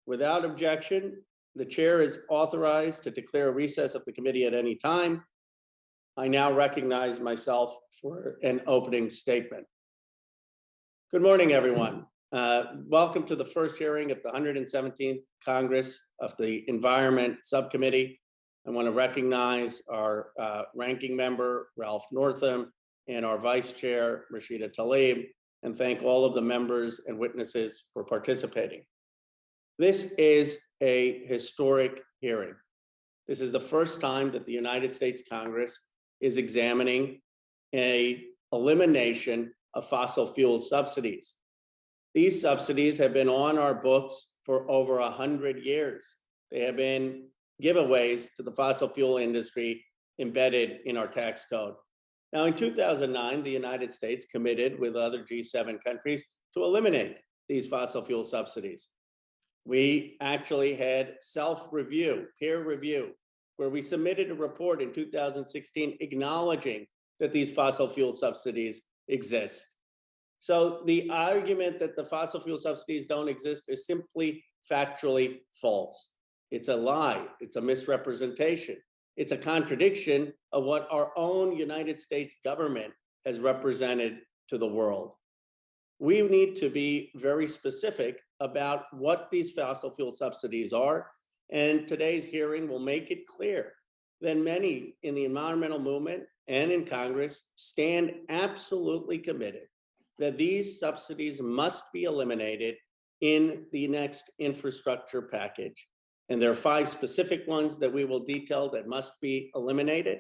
Without objection, the chair is authorized to declare a recess of the committee at any time. I now recognize myself for an opening statement. Good morning, everyone. Welcome to the first hearing of the 117th Congress of the Environment Subcommittee. I want to recognize our ranking member, Ralph Northam, and our vice chair, Rashida Tlaib, and thank all of the members and witnesses for participating. This is a historic hearing. This is the first time that the United States Congress is examining an elimination of fossil fuel subsidies. These subsidies have been on our books for over 100 years. They have been giveaways to the fossil fuel industry embedded in our tax code. Now, in 2009, the United States committed with other G7 countries to eliminate these fossil fuel subsidies. We actually had self-review, peer review, where we submitted a report in 2016 acknowledging that these fossil fuel subsidies exist. So the argument that the fossil fuel subsidies don't exist is simply factually false. It's a lie, it's a misrepresentation. It's a contradiction of what our own United States government has represented to the world. We need to be very specific about what these fossil fuel subsidies are, and today's hearing will make it clear that many in the environmental movement and in Congress stand absolutely committed that these subsidies must be eliminated in the next infrastructure package. And there are 5 specific ones that we will detail that must be eliminated.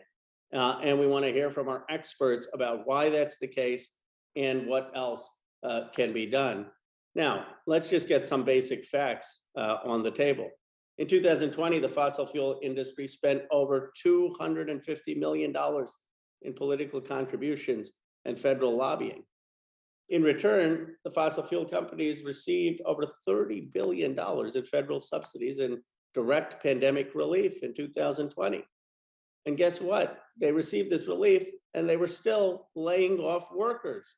And we want to hear from our experts about why that's the case and what else can be done. Now, let's just get some basic facts on the table. In 2020, the fossil fuel industry spent over $250 million in political contributions and federal lobbying. In return, the fossil fuel companies received over $30 billion in federal subsidies and direct pandemic relief in 2020. And guess what? They received this relief and they were still laying off workers.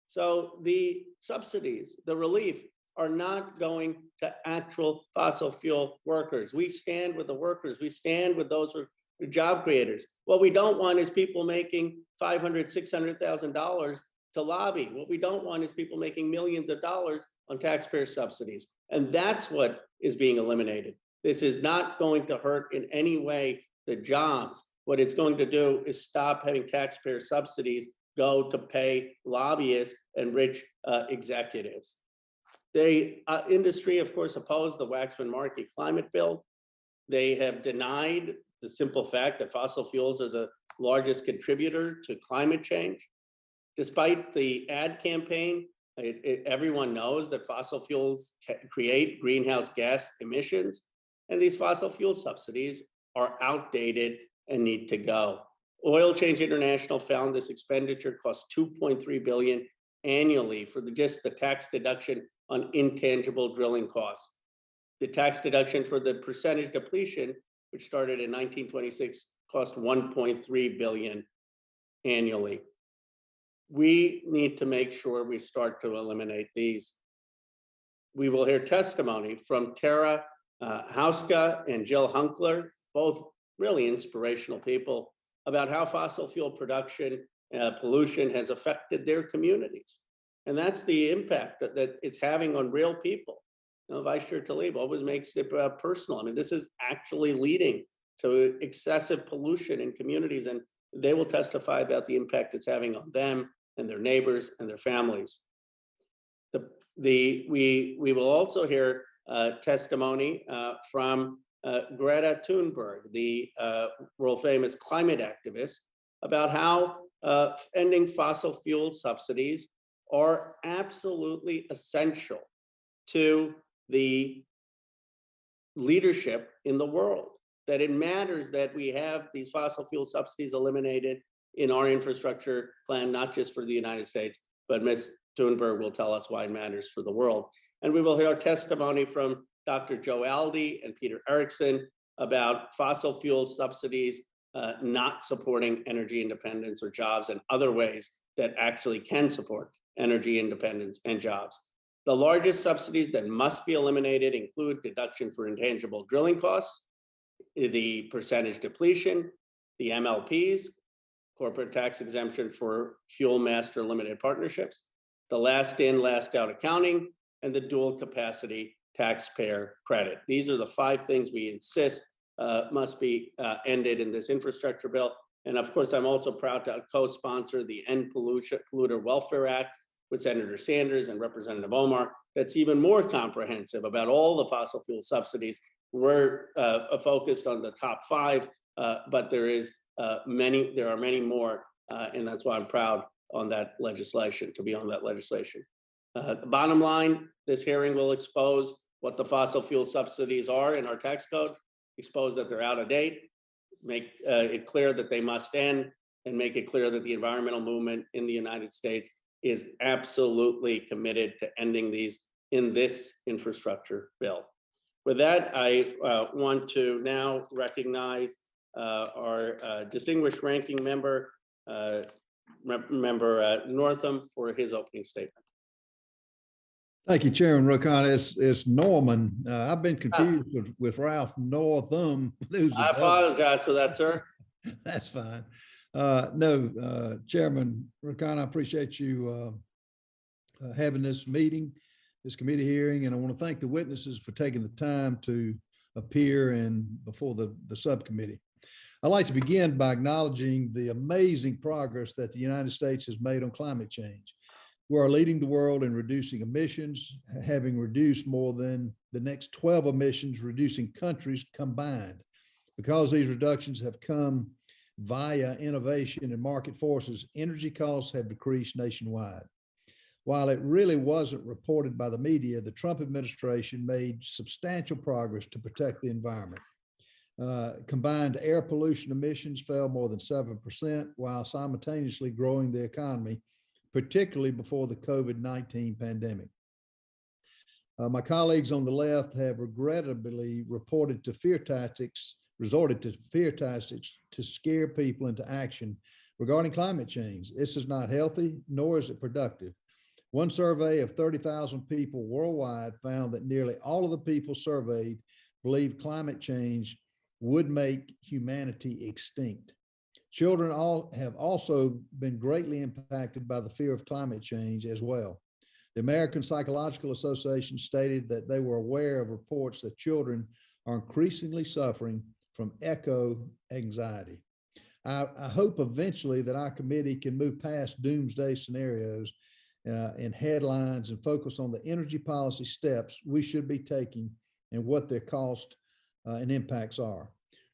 So the subsidies, the relief, are not going to actual fossil fuel workers. We stand with the workers. We stand with those who are job creators. What we don't want is people making $500,000, $600,000 to lobby. What we don't want is people making millions of dollars on taxpayer subsidies. And that's what is being eliminated. This is not going to hurt in any way the jobs. What it's going to do is stop having taxpayer subsidies go to pay lobbyists and rich executives. The industry, of course, opposed the Waxman-Markey climate bill. They have denied the simple fact that fossil fuels are the largest contributor to climate change. Despite the ad campaign, everyone knows that fossil fuels create greenhouse gas emissions, and these fossil fuel subsidies are outdated and need to go. Oil Change International found this expenditure costs $2.3 billion annually for just the tax deduction on intangible drilling costs. The tax deduction for the percentage depletion, which started in 1926, cost $1.3 billion annually. We need to make sure we start to eliminate these. We will hear testimony from Tara Hauska and Jill Hunkler, both really inspirational people, about how fossil fuel production pollution has affected their communities. And that's the impact that it's having on real people. You know, Vice Chair Tlaib always makes it personal. I mean, this is actually leading to excessive pollution in communities, and they will testify about the impact it's having on them and their neighbors and their families. We will also hear testimony from Greta Thunberg, the world famous climate activist, about how ending fossil fuel subsidies are absolutely essential to the leadership in the world, that it matters that we have these fossil fuel subsidies eliminated in our infrastructure plan, not just for the United States, but Ms. Thunberg will tell us why it matters for the world. And we will hear testimony from Dr. Joe Aldi and Peter Erickson about fossil fuel subsidies not supporting energy independence or jobs and other ways that actually can support energy independence and jobs. The largest subsidies that must be eliminated include deduction for intangible drilling costs, the percentage depletion, the MLPs, corporate tax exemption for fuel master limited partnerships, the last in, last out accounting, and the dual capacity taxpayer credit. These are the 5 things we insist must be ended in this infrastructure bill. And of course, I'm also proud to co-sponsor the End Polluter Welfare Act with Senator Sanders and Representative Omar. That's even more comprehensive about all the fossil fuel subsidies. We're focused on the top 5, but there are many more, and that's why I'm proud on that legislation, to be on that legislation. The bottom line, this hearing will expose what the fossil fuel subsidies are in our tax code, expose that they're out of date, make it clear that they must end, and make it clear that the environmental movement in the United States is absolutely committed to ending these in this infrastructure bill. With that, I want to now recognize our distinguished ranking member, Member Northam, for his opening statement. Thank you, Chairman Khanna. It's Norman. I've been confused with Ralph Northam. I apologize for that, sir. That's fine. Chairman Khanna, I appreciate you having this meeting, this committee hearing, and I want to thank the witnesses for taking the time to appear before the subcommittee. I'd like to begin by acknowledging the amazing progress that the United States has made on climate change. We are leading the world in reducing emissions, having reduced more than the next 12 emissions reducing countries combined. Because these reductions have come via innovation and market forces, energy costs have decreased nationwide. While it really wasn't reported by the media, the Trump administration made substantial progress to protect the environment. Combined air pollution emissions fell more than 7%, while simultaneously growing the economy, particularly before the COVID-19 pandemic. My colleagues on the left have regrettably resorted to fear tactics to scare people into action regarding climate change. This is not healthy, nor is it productive. One survey of 30,000 people worldwide found that nearly all of the people surveyed believe climate change would make humanity extinct. Children have also been greatly impacted by the fear of climate change as well. The American Psychological Association stated that they were aware of reports that children are increasingly suffering from eco anxiety. I hope eventually that our committee can move past doomsday scenarios and headlines and focus on the energy policy steps we should be taking and what their cost and impacts are.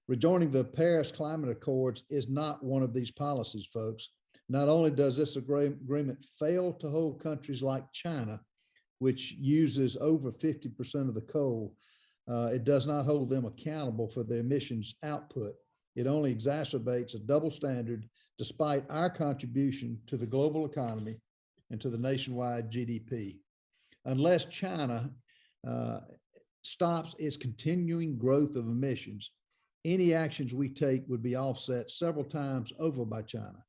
Rejoining the Paris Climate Accords is not one of these policies, folks. Not only does this agreement fail to hold countries like China, which uses over 50% of the coal, it does not hold them accountable for their emissions output. It only exacerbates a double standard despite our contribution to the global economy and to the nationwide GDP. Unless China stops its continuing growth of emissions, any actions we take would be offset several times over by China.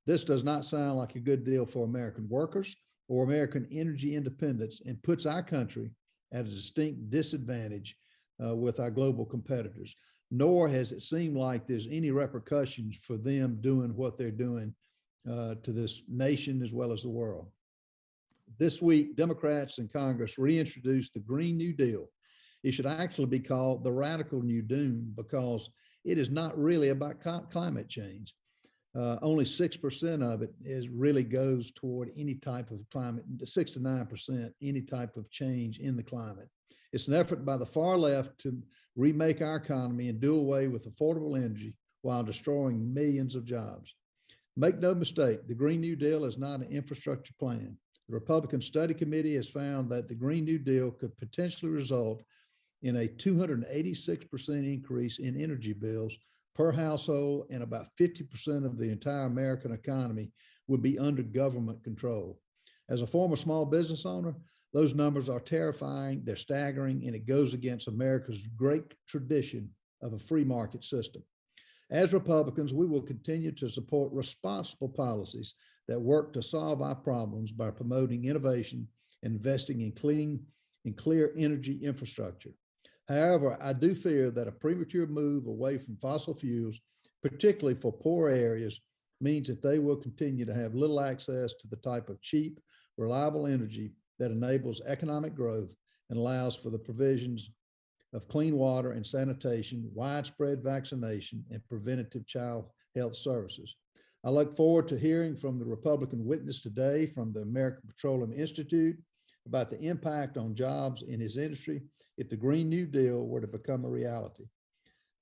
This does not sound like a good deal for American workers or American energy independence and puts our country at a distinct disadvantage with our global competitors, nor has it seemed like there's any repercussions for them doing what they're doing to this nation as well as the world. This week, Democrats in Congress reintroduced the Green New Deal. It should actually be called the Radical New Doom because it is not really about climate change. Only 6% of it really goes toward any type of climate, 6 to 9%, any type of change in the climate. It's an effort by the far left to remake our economy and do away with affordable energy while destroying millions of jobs. Make no mistake, the Green New Deal is not an infrastructure plan. The Republican Study Committee has found that the Green New Deal could potentially result in a 286% increase in energy bills per household, and about 50% of the entire American economy would be under government control. As a former small business owner, those numbers are terrifying, they're staggering, and it goes against America's great tradition of a free market system. As Republicans, we will continue to support responsible policies that work to solve our problems by promoting innovation investing in clean and clear energy infrastructure. However, I do fear that a premature move away from fossil fuels, particularly for poor areas, means that they will continue to have little access to the type of cheap, reliable energy that enables economic growth and allows for the provisions of clean water and sanitation, widespread vaccination, and preventative child health services. I look forward to hearing from the Republican witness today from the American Petroleum Institute about the impact on jobs in his industry if the Green New Deal were to become a reality.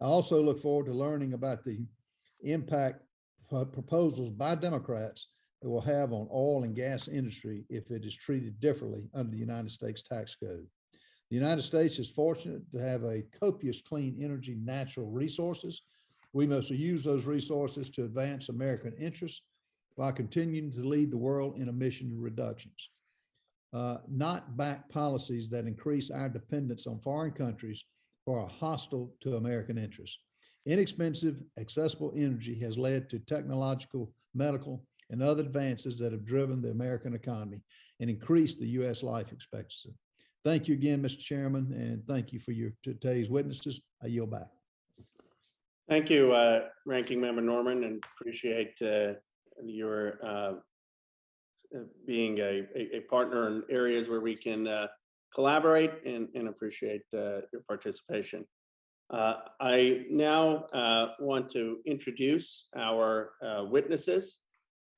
I also look forward to learning about the impact proposals by Democrats that will have on oil and gas industry if it is treated differently under the United States tax code. The United States is fortunate to have a copious clean energy natural resources. We must use those resources to advance American interests while continuing to lead the world in emission reductions. Not back policies that increase our dependence on foreign countries or are hostile to American interests. Inexpensive, accessible energy has led to technological, medical, and other advances that have driven the American economy and increased the U.S. life expectancy. Thank you again, Mr. Chairman, and thank you for today's witnesses. I yield back. Thank you, Ranking Member Norman, and appreciate your being a partner in areas where we can collaborate and appreciate your participation. I now want to introduce our witnesses.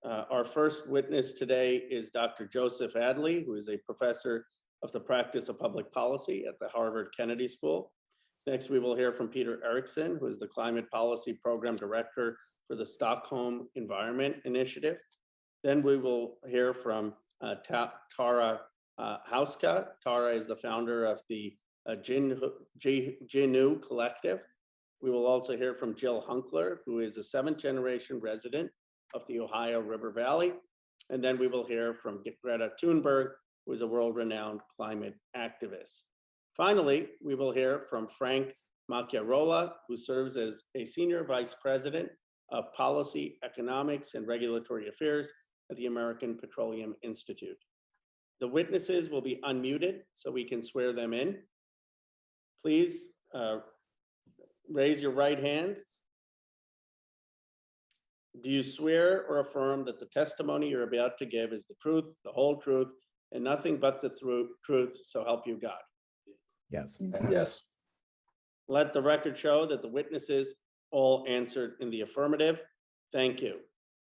Our first witness today is Dr. Joseph Adley, who is a professor of the practice of public policy at the Harvard Kennedy School. Next, we will hear from Peter Erickson, who is the Climate Policy Program Director for the Stockholm Environment Initiative. Then we will hear from Tara Hauska. Tara is the founder of the Jinu Collective. We will also hear from Jill Hunkler, who is a 7th-generation resident of the Ohio River Valley. And then we will hear from Greta Thunberg, who is a world-renowned climate activist. Finally, we will hear from Frank Macchiarola, who serves as a Senior Vice President of Policy, Economics, and Regulatory Affairs at the American Petroleum Institute. The witnesses will be unmuted so we can swear them in. Please raise your right hands. Do you swear or affirm that the testimony you're about to give is the truth, the whole truth, and nothing but the truth, so help you God? Yes. Yes. Let the record show that the witnesses all answered in the affirmative. Thank you.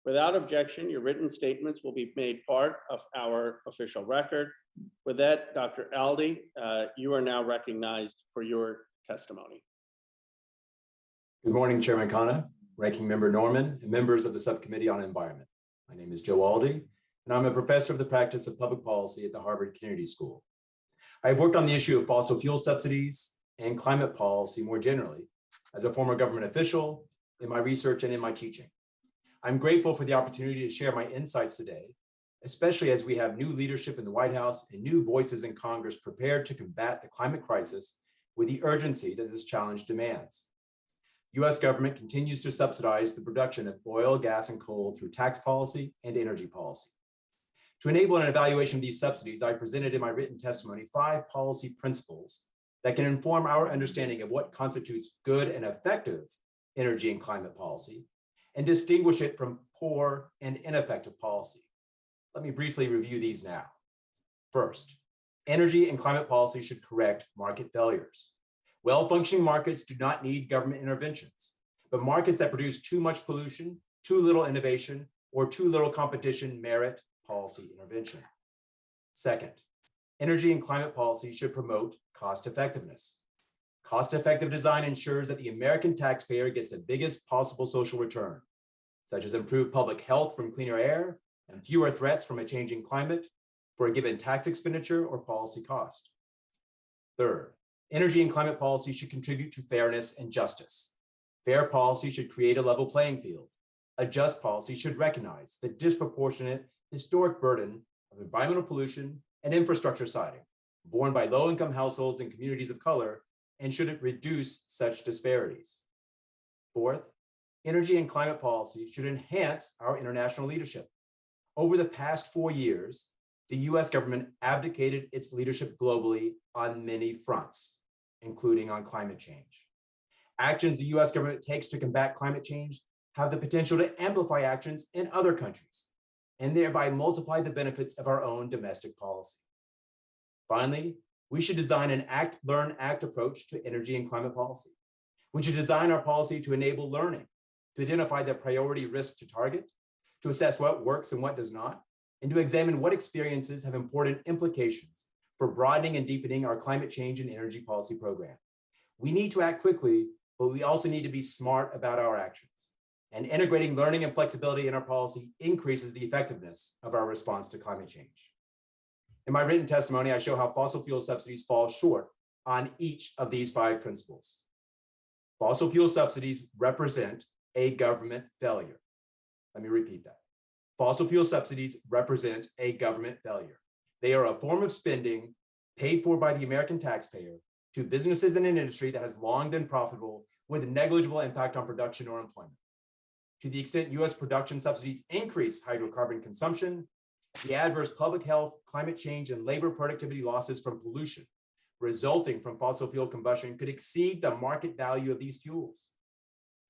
Without objection, your written statements will be made part of our official record. With that, Dr. Aldi, you are now recognized for your testimony. Good morning, Chairman Khanna, Ranking Member Norman, and members of the Subcommittee on Environment. My name is Joe Aldi, and I'm a professor of the practice of public policy at the Harvard Kennedy School. I have worked on the issue of fossil fuel subsidies and climate policy more generally as a former government official, in my research and in my teaching. I'm grateful for the opportunity to share my insights today, especially as we have new leadership in the White House and new voices in Congress prepared to combat the climate crisis with the urgency that this challenge demands. U.S. government continues to subsidize the production of oil, gas, and coal through tax policy and energy policy. To enable an evaluation of these subsidies, I presented in my written testimony 5 policy principles that can inform our understanding of what constitutes good and effective energy and climate policy and distinguish it from poor and ineffective policy. Let me briefly review these now. First, energy and climate policy should correct market failures. Well-functioning markets do not need government interventions, but markets that produce too much pollution, too little innovation, or too little competition merit policy intervention. Second, energy and climate policy should promote cost effectiveness. Cost-effective design ensures that the American taxpayer gets the biggest possible social return, such as improved public health from cleaner air and fewer threats from a changing climate for a given tax expenditure or policy cost. Third, energy and climate policy should contribute to fairness and justice. Fair policy should create a level playing field. A just policy should recognize the disproportionate historic burden of environmental pollution and infrastructure siding borne by low-income households and communities of color, and should it reduce such disparities. Fourth, energy and climate policy should enhance our international leadership. Over the past 4 years, the US government abdicated its leadership globally on many fronts, including on climate change. Actions the US government takes to combat climate change have the potential to amplify actions in other countries and thereby multiply the benefits of our own domestic policy. Finally, we should design an act, learn, act approach to energy and climate policy. We should design our policy to enable learning, to identify the priority risks to target, to assess what works and what does not, and to examine what experiences have important implications for broadening and deepening our climate change and energy policy program. We need to act quickly, but we also need to be smart about our actions. And integrating learning and flexibility in our policy increases the effectiveness of our response to climate change. In my written testimony, I show how fossil fuel subsidies fall short on each of these 5 principles. Fossil fuel subsidies represent a government failure. Let me repeat that. Fossil fuel subsidies represent a government failure. They are a form of spending paid for by the American taxpayer to businesses in an industry that has long been profitable with negligible impact on production or employment. To the extent US production subsidies increase hydrocarbon consumption, the adverse public health, climate change, and labor productivity losses from pollution resulting from fossil fuel combustion could exceed the market value of these fuels.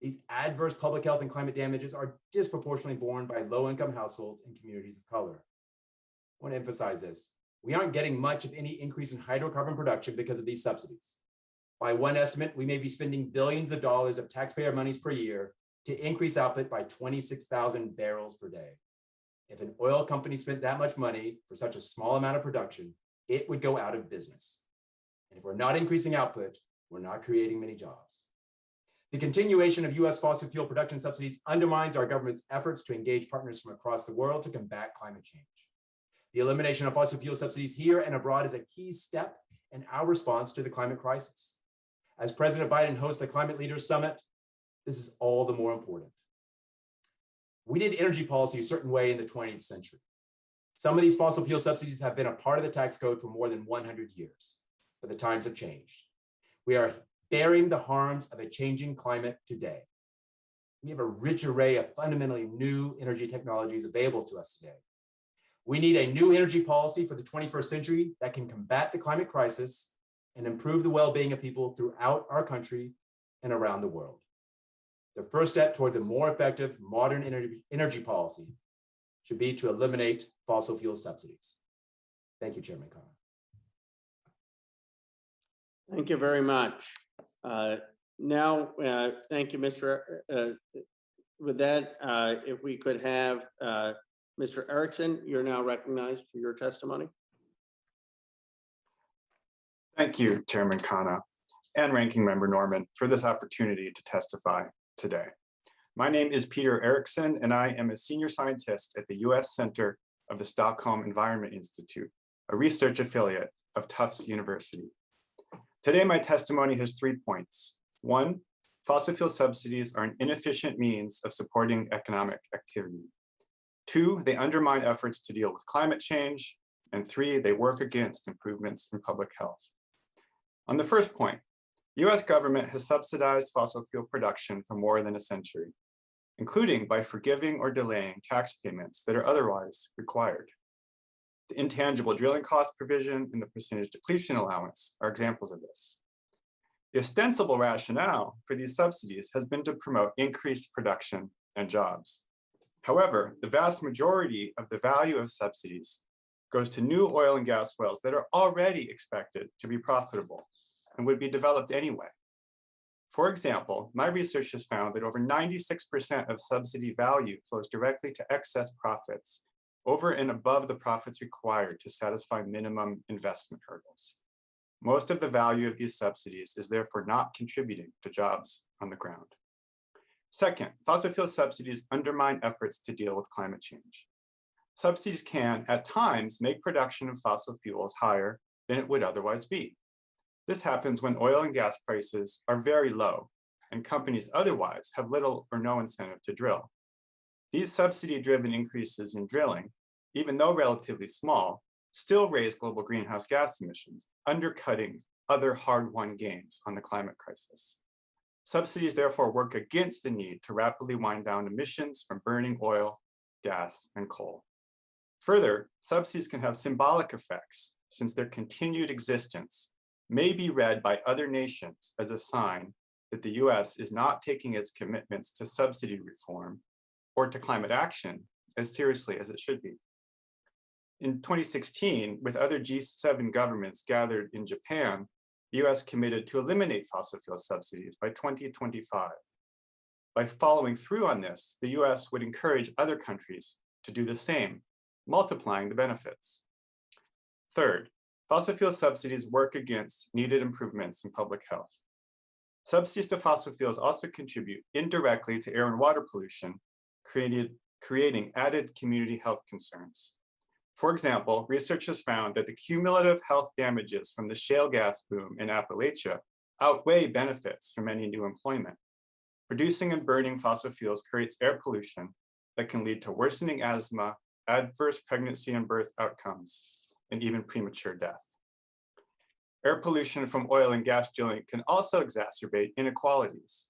These adverse public health and climate damages are disproportionately borne by low-income households and communities of color. I want to emphasize this. We aren't getting much of any increase in hydrocarbon production because of these subsidies. By one estimate, we may be spending billions of dollars of taxpayer monies per year to increase output by 26,000 barrels per day. If an oil company spent that much money for such a small amount of production, it would go out of business. And if we're not increasing output, we're not creating many jobs. The continuation of US fossil fuel production subsidies undermines our government's efforts to engage partners from across the world to combat climate change. The elimination of fossil fuel subsidies here and abroad is a key step in our response to the climate crisis. As President Biden hosts the Climate Leaders Summit, this is all the more important. We did energy policy a certain way in the 20th century. Some of these fossil fuel subsidies have been a part of the tax code for more than 100 years, but the times have changed. We are bearing the harms of a changing climate today. We have a rich array of fundamentally new energy technologies available to us today. We need a new energy policy for the 21st century that can combat the climate crisis and improve the well-being of people throughout our country and around the world. The first step towards a more effective modern energy policy should be to eliminate fossil fuel subsidies. Thank you, Chairman Khanna. Thank you very much. Now, thank you, Mr. With that, if we could have Mr. Erickson, you're now recognized for your testimony. Thank you, Chairman Khanna and Ranking Member Norman, for this opportunity to testify today. My name is Peter Erickson, and I am a senior scientist at the U.S. Center of the Stockholm Environment Institute, a research affiliate of Tufts University. Today, my testimony has 3 points. 1, fossil fuel subsidies are an inefficient means of supporting economic activity. 2, they undermine efforts to deal with climate change. And 3, they work against improvements in public health. On the first point, the US government has subsidized fossil fuel production for more than a century, including by forgiving or delaying tax payments that are otherwise required. The intangible drilling cost provision and the percentage depletion allowance are examples of this. The ostensible rationale for these subsidies has been to promote increased production and jobs. However, the vast majority of the value of subsidies goes to new oil and gas wells that are already expected to be profitable and would be developed anyway. For example, my research has found that over 96% of subsidy value flows directly to excess profits over and above the profits required to satisfy minimum investment hurdles. Most of the value of these subsidies is therefore not contributing to jobs on the ground. Second, fossil fuel subsidies undermine efforts to deal with climate change. Subsidies can, at times, make production of fossil fuels higher than it would otherwise be. This happens when oil and gas prices are very low and companies otherwise have little or no incentive to drill. These subsidy-driven increases in drilling, even though relatively small, still raise global greenhouse gas emissions, undercutting other hard-won gains on the climate crisis. Subsidies therefore work against the need to rapidly wind down emissions from burning oil, gas, and coal. Further, subsidies can have symbolic effects since their continued existence may be read by other nations as a sign that the US is not taking its commitments to subsidy reform or to climate action as seriously as it should be. In 2016, with other G7 governments gathered in Japan, the US committed to eliminate fossil fuel subsidies by 2025. By following through on this, the US would encourage other countries to do the same, multiplying the benefits. Third, fossil fuel subsidies work against needed improvements in public health. Subsidies to fossil fuels also contribute indirectly to air and water pollution, creating added community health concerns. For example, researchers found that the cumulative health damages from the shale gas boom in Appalachia outweigh benefits from any new employment. Producing and burning fossil fuels creates air pollution that can lead to worsening asthma, adverse pregnancy and birth outcomes, and even premature death. Air pollution from oil and gas drilling can also exacerbate inequalities.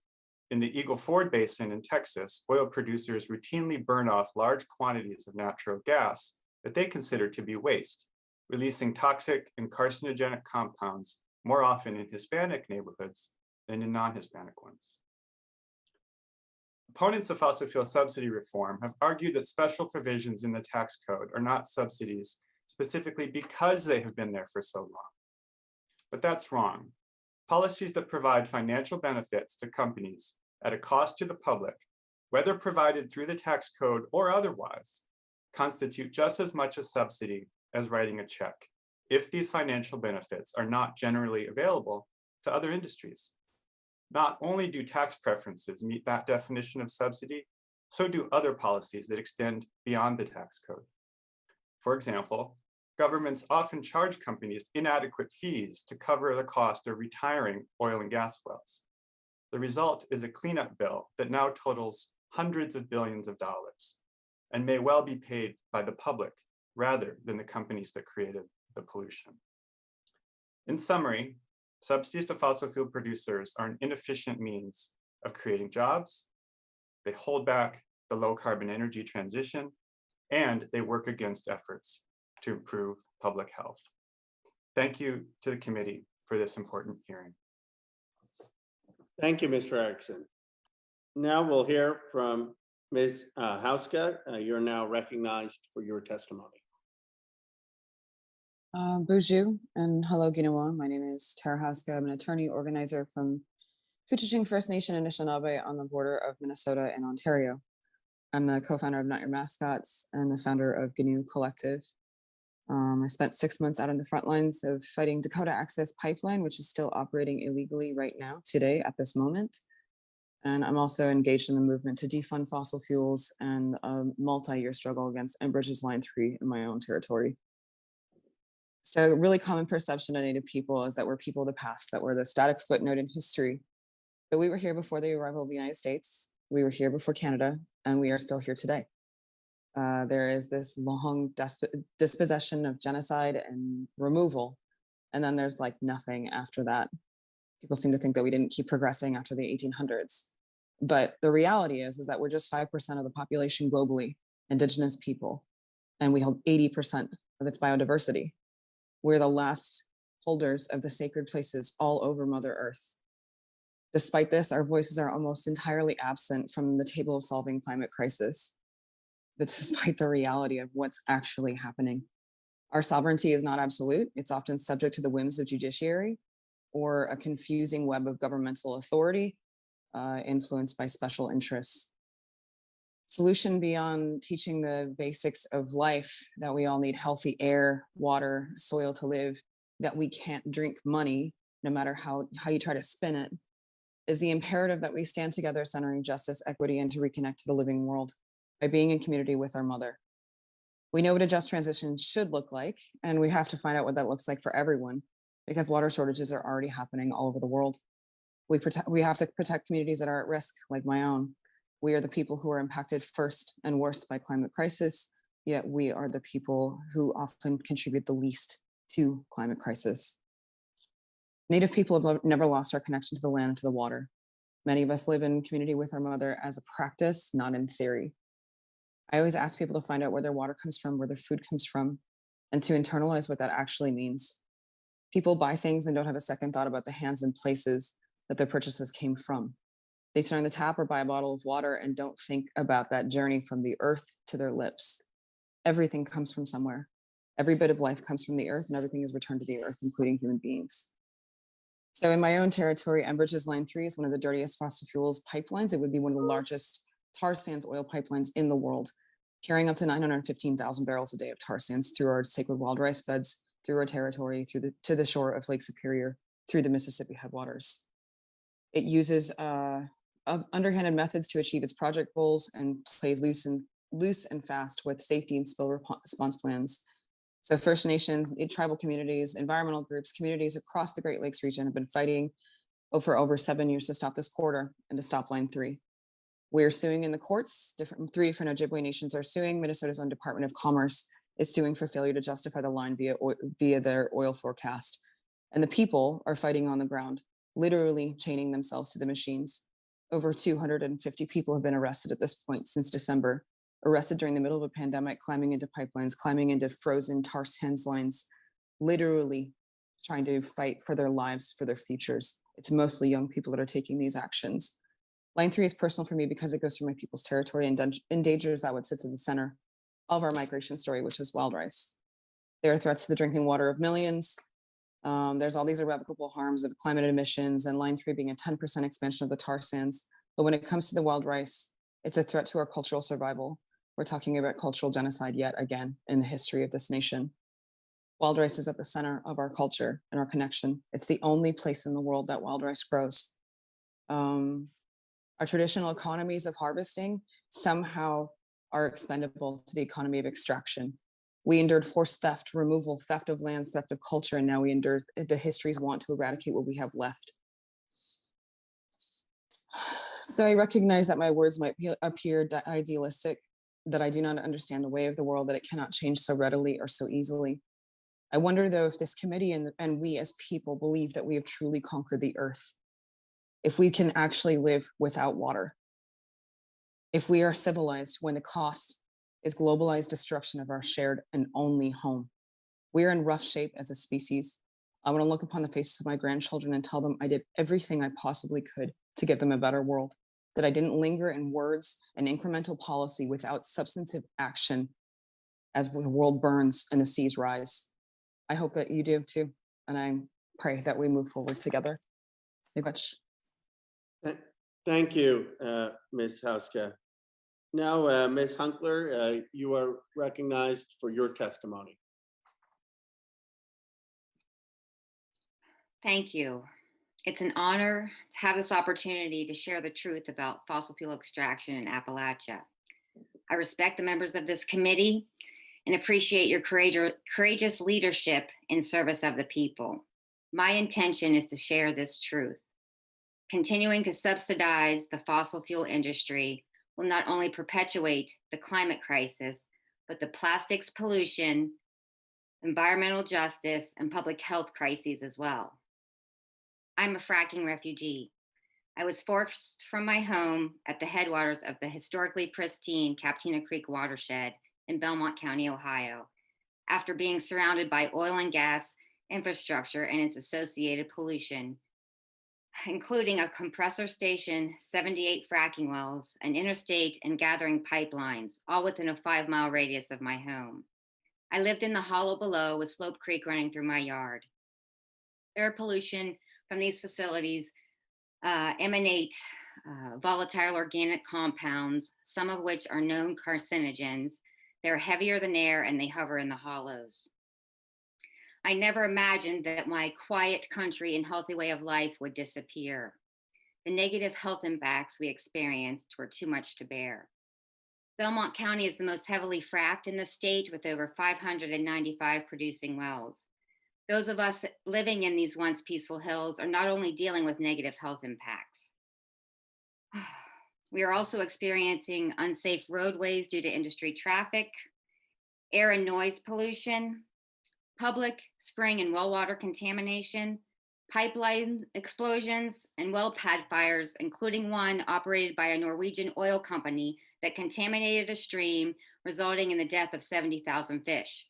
In the Eagle Ford Basin in Texas, oil producers routinely burn off large quantities of natural gas that they consider to be waste, releasing toxic and carcinogenic compounds more often in Hispanic neighborhoods than in non-Hispanic ones. Opponents of fossil fuel subsidy reform have argued that special provisions in the tax code are not subsidies specifically because they have been there for so long. But that's wrong. Policies that provide financial benefits to companies at a cost to the public, whether provided through the tax code or otherwise, constitute just as much a subsidy as writing a check, if these financial benefits are not generally available to other industries. Not only do tax preferences meet that definition of subsidy, so do other policies that extend beyond the tax code. For example, governments often charge companies inadequate fees to cover the cost of retiring oil and gas wells. The result is a cleanup bill that now totals hundreds of billions of dollars and may well be paid by the public rather than the companies that created the pollution. In summary, subsidies to fossil fuel producers are an inefficient means of creating jobs. They hold back the low carbon energy transition, and they work against efforts to improve public health. Thank you to the committee for this important hearing. Thank you, Mr. Erickson. Now we'll hear from Ms. Hauska. You're now recognized for your testimony. Bonjour and hello, Ginawa. My name is Tara Hauska. I'm an attorney organizer from Koochiching First Nation in Anishinaabe on the border of Minnesota and Ontario. I'm the co-founder of Not Your Mascots and the founder of GNU Collective. I spent 6 months out on the front lines of fighting Dakota Access Pipeline, which is still operating illegally right now, today, at this moment. And I'm also engaged in the movement to defund fossil fuels and a multi-year struggle against Enbridge's Line 3 in my own territory. So a really common perception of Native people is that we're people of the past, that we're the static footnote in history. But we were here before the arrival of the United States. We were here before Canada, and we are still here today. There is this long dispossession of genocide and removal, and then there's like nothing after that. People seem to think that we didn't keep progressing after the 1800s. But the reality is that we're just 5% of the population globally, Indigenous people, and we hold 80% of its biodiversity. We're the last holders of the sacred places all over Mother Earth. Despite this, our voices are almost entirely absent from the table of solving climate crisis. But despite the reality of what's actually happening, our sovereignty is not absolute. It's often subject to the whims of judiciary or a confusing web of governmental authority influenced by special interests. Solution beyond teaching the basics of life, that we all need healthy air, water, soil to live, that we can't drink money, no matter how you try to spin it, is the imperative that we stand together centering justice, equity, and to reconnect to the living world by being in community with our mother. We know what a just transition should look like, and we have to find out what that looks like for everyone, because water shortages are already happening all over the world. We have to protect communities that are at risk, like my own. We are the people who are impacted first and worst by climate crisis, yet we are the people who often contribute the least to climate crisis. Native people have never lost our connection to the land and to the water. Many of us live in community with our mother as a practice, not in theory. I always ask people to find out where their water comes from, where their food comes from, and to internalize what that actually means. People buy things and don't have a second thought about the hands and places that their purchases came from. They turn the tap or buy a bottle of water and don't think about that journey from the earth to their lips. Everything comes from somewhere. Every bit of life comes from the earth, and everything is returned to the earth, including human beings. So in my own territory, Enbridge's Line 3 is one of the dirtiest fossil fuels pipelines. It would be one of the largest tar sands oil pipelines in the world, carrying up to 915,000 barrels a day of tar sands through our sacred wild rice beds, through our territory, to the shore of Lake Superior, through the Mississippi headwaters. It uses underhanded methods to achieve its project goals and plays loose and fast with safety and spill response plans. So First Nations, tribal communities, environmental groups, communities across the Great Lakes region have been fighting for over 7 years to stop this corridor and to stop Line 3. We're suing in the courts. Three different Ojibwe nations are suing. Minnesota's own Department of Commerce is suing for failure to justify the line via their oil forecast. And the people are fighting on the ground, literally chaining themselves to the machines. Over 250 people have been arrested at this point since December, arrested during the middle of a pandemic, climbing into pipelines, climbing into frozen tar sands lines, literally trying to fight for their lives, for their futures. It's mostly young people that are taking these actions. Line 3 is personal for me because it goes through my people's territory and endangers that what sits at the center of our migration story, which is wild rice. There are threats to the drinking water of millions. There's all these irrevocable harms of climate emissions and Line 3 being a 10% expansion of the tar sands. But when it comes to the wild rice, it's a threat to our cultural survival. We're talking about cultural genocide yet again in the history of this nation. Wild rice is at the center of our culture and our connection. It's the only place in the world that wild rice grows. Our traditional economies of harvesting somehow are expendable to the economy of extraction. We endured forced theft, removal, theft of lands, theft of culture, and now we endure the histories want to eradicate what we have left. So I recognize that my words might appear idealistic, that I do not understand the way of the world, that it cannot change so readily or so easily. I wonder though if this committee and we as people believe that we have truly conquered the earth, if we can actually live without water, if we are civilized when the cost is globalized destruction of our shared and only home. We are in rough shape as a species. I want to look upon the faces of my grandchildren and tell them I did everything I possibly could to give them a better world, that I didn't linger in words and incremental policy without substantive action as the world burns and the seas rise. I hope that you do too, and I pray that we move forward together. Thank you much. Thank you, Ms. Hauska. Now, Ms. Hunkler, you are recognized for your testimony. Thank you. It's an honor to have this opportunity to share the truth about fossil fuel extraction in Appalachia. I respect the members of this committee and appreciate your courageous leadership in service of the people. My intention is to share this truth. Continuing to subsidize the fossil fuel industry will not only perpetuate the climate crisis, but the plastics pollution, environmental justice, and public health crises as well. I'm a fracking refugee. I was forced from my home at the headwaters of the historically pristine Captina Creek watershed in Belmont County, Ohio, after being surrounded by oil and gas infrastructure and its associated pollution, including a compressor station, 78 fracking wells, and interstate and gathering pipelines, all within a 5-mile radius of my home. I lived in the hollow below with Slope Creek running through my yard. Air pollution from these facilities emanate volatile organic compounds, some of which are known carcinogens. They're heavier than air and they hover in the hollows. I never imagined that my quiet country and healthy way of life would disappear. The negative health impacts we experienced were too much to bear. Belmont County is the most heavily fracked in the state with over 595 producing wells. Those of us living in these once peaceful hills are not only dealing with negative health impacts. We are also experiencing unsafe roadways due to industry traffic, air and noise pollution, public, spring, and well water contamination, pipeline explosions, and well pad fires, including one operated by a Norwegian oil company that contaminated a stream, resulting in the death of 70,000 fish.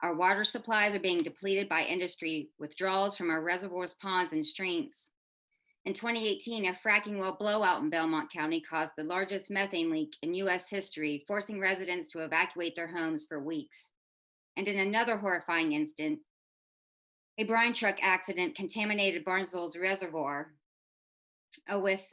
Our water supplies are being depleted by industry withdrawals from our reservoirs, ponds, and streams. In 2018, a fracking well blowout in Belmont County caused the largest methane leak in US history, forcing residents to evacuate their homes for weeks. And in another horrifying incident, a brine truck accident contaminated Barnesville's reservoir with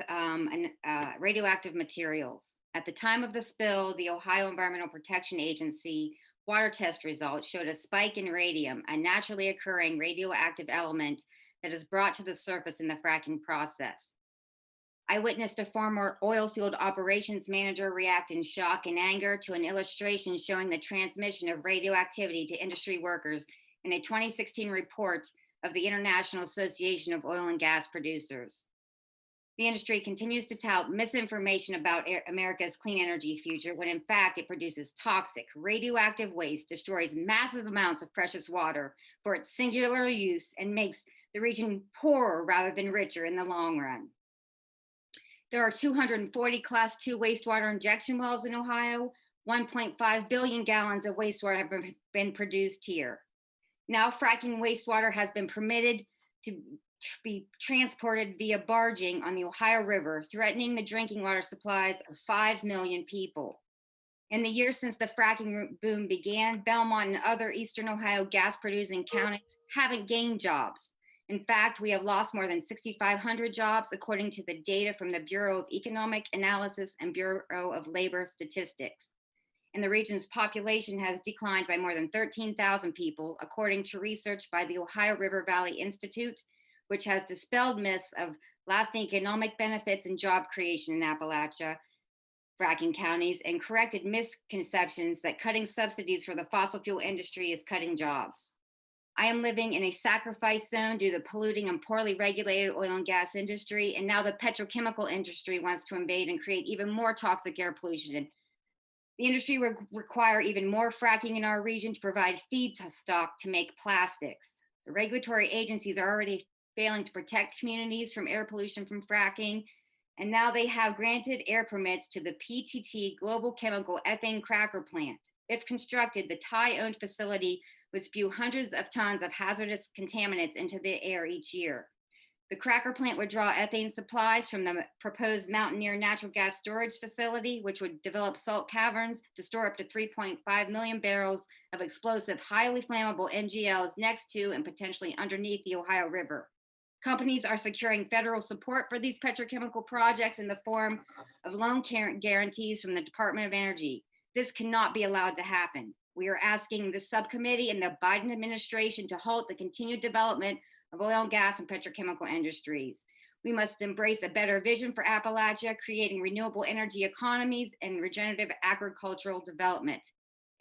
radioactive materials. At the time of the spill, the Ohio Environmental Protection Agency water test results showed a spike in radium, a naturally occurring radioactive element that is brought to the surface in the fracking process. I witnessed a former oil field operations manager react in shock and anger to an illustration showing the transmission of radioactivity to industry workers in a 2016 report of the International Association of Oil and Gas Producers. The industry continues to tout misinformation about America's clean energy future, when in fact it produces toxic, radioactive waste, destroys massive amounts of precious water for its singular use, and makes the region poorer rather than richer in the long run. There are 240 Class 2 wastewater injection wells in Ohio. 1.5 billion gallons of wastewater have been produced here. Now fracking wastewater has been permitted to be transported via barging on the Ohio River, threatening the drinking water supplies of 5 million people. In the years since the fracking boom began, Belmont and other Eastern Ohio gas-producing counties haven't gained jobs. In fact, we have lost more than 6,500 jobs, according to the data from the Bureau of Economic Analysis and Bureau of Labor Statistics. And the region's population has declined by more than 13,000 people, according to research by the Ohio River Valley Institute, which has dispelled myths of lasting economic benefits and job creation in Appalachia fracking counties, and corrected misconceptions that cutting subsidies for the fossil fuel industry is cutting jobs. I am living in a sacrifice zone due to the polluting and poorly regulated oil and gas industry, and now the petrochemical industry wants to invade and create even more toxic air pollution. The industry will require even more fracking in our region to provide feedstock to make plastics. The regulatory agencies are already failing to protect communities from air pollution from fracking, and now they have granted air permits to the PTT Global Chemical Ethane Cracker Plant. If constructed, the Thai-owned facility would spew hundreds of tons of hazardous contaminants into the air each year. The cracker plant would draw ethane supplies from the proposed Mountaineer natural gas storage facility, which would develop salt caverns to store up to 3.5 million barrels of explosive, highly flammable NGLs next to and potentially underneath the Ohio River. Companies are securing federal support for these petrochemical projects in the form of loan guarantees from the Department of Energy. This cannot be allowed to happen. We are asking the subcommittee and the Biden administration to halt the continued development of oil and gas and petrochemical industries. We must embrace a better vision for Appalachia, creating renewable energy economies and regenerative agricultural development.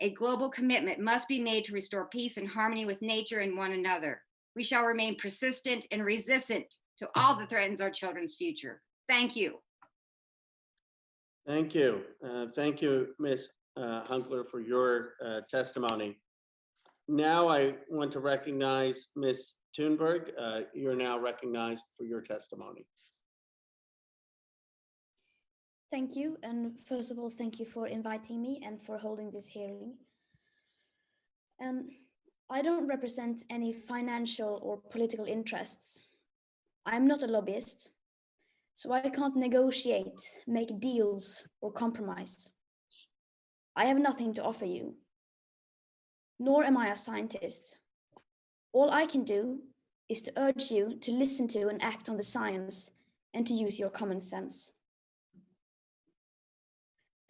A global commitment must be made to restore peace and harmony with nature and one another. We shall remain persistent and resistant to all that threatens our children's future. Thank you. Thank you. Thank you, Ms. Hunkler, for your testimony. Now I want to recognize Ms. Thunberg. You're now recognized for your testimony. Thank you. And first of all, thank you for inviting me and for holding this hearing. I don't represent any financial or political interests. I'm not a lobbyist, so I can't negotiate, make deals, or compromise. I have nothing to offer you, nor am I a scientist. All I can do is to urge you to listen to and act on the science and to use your common sense.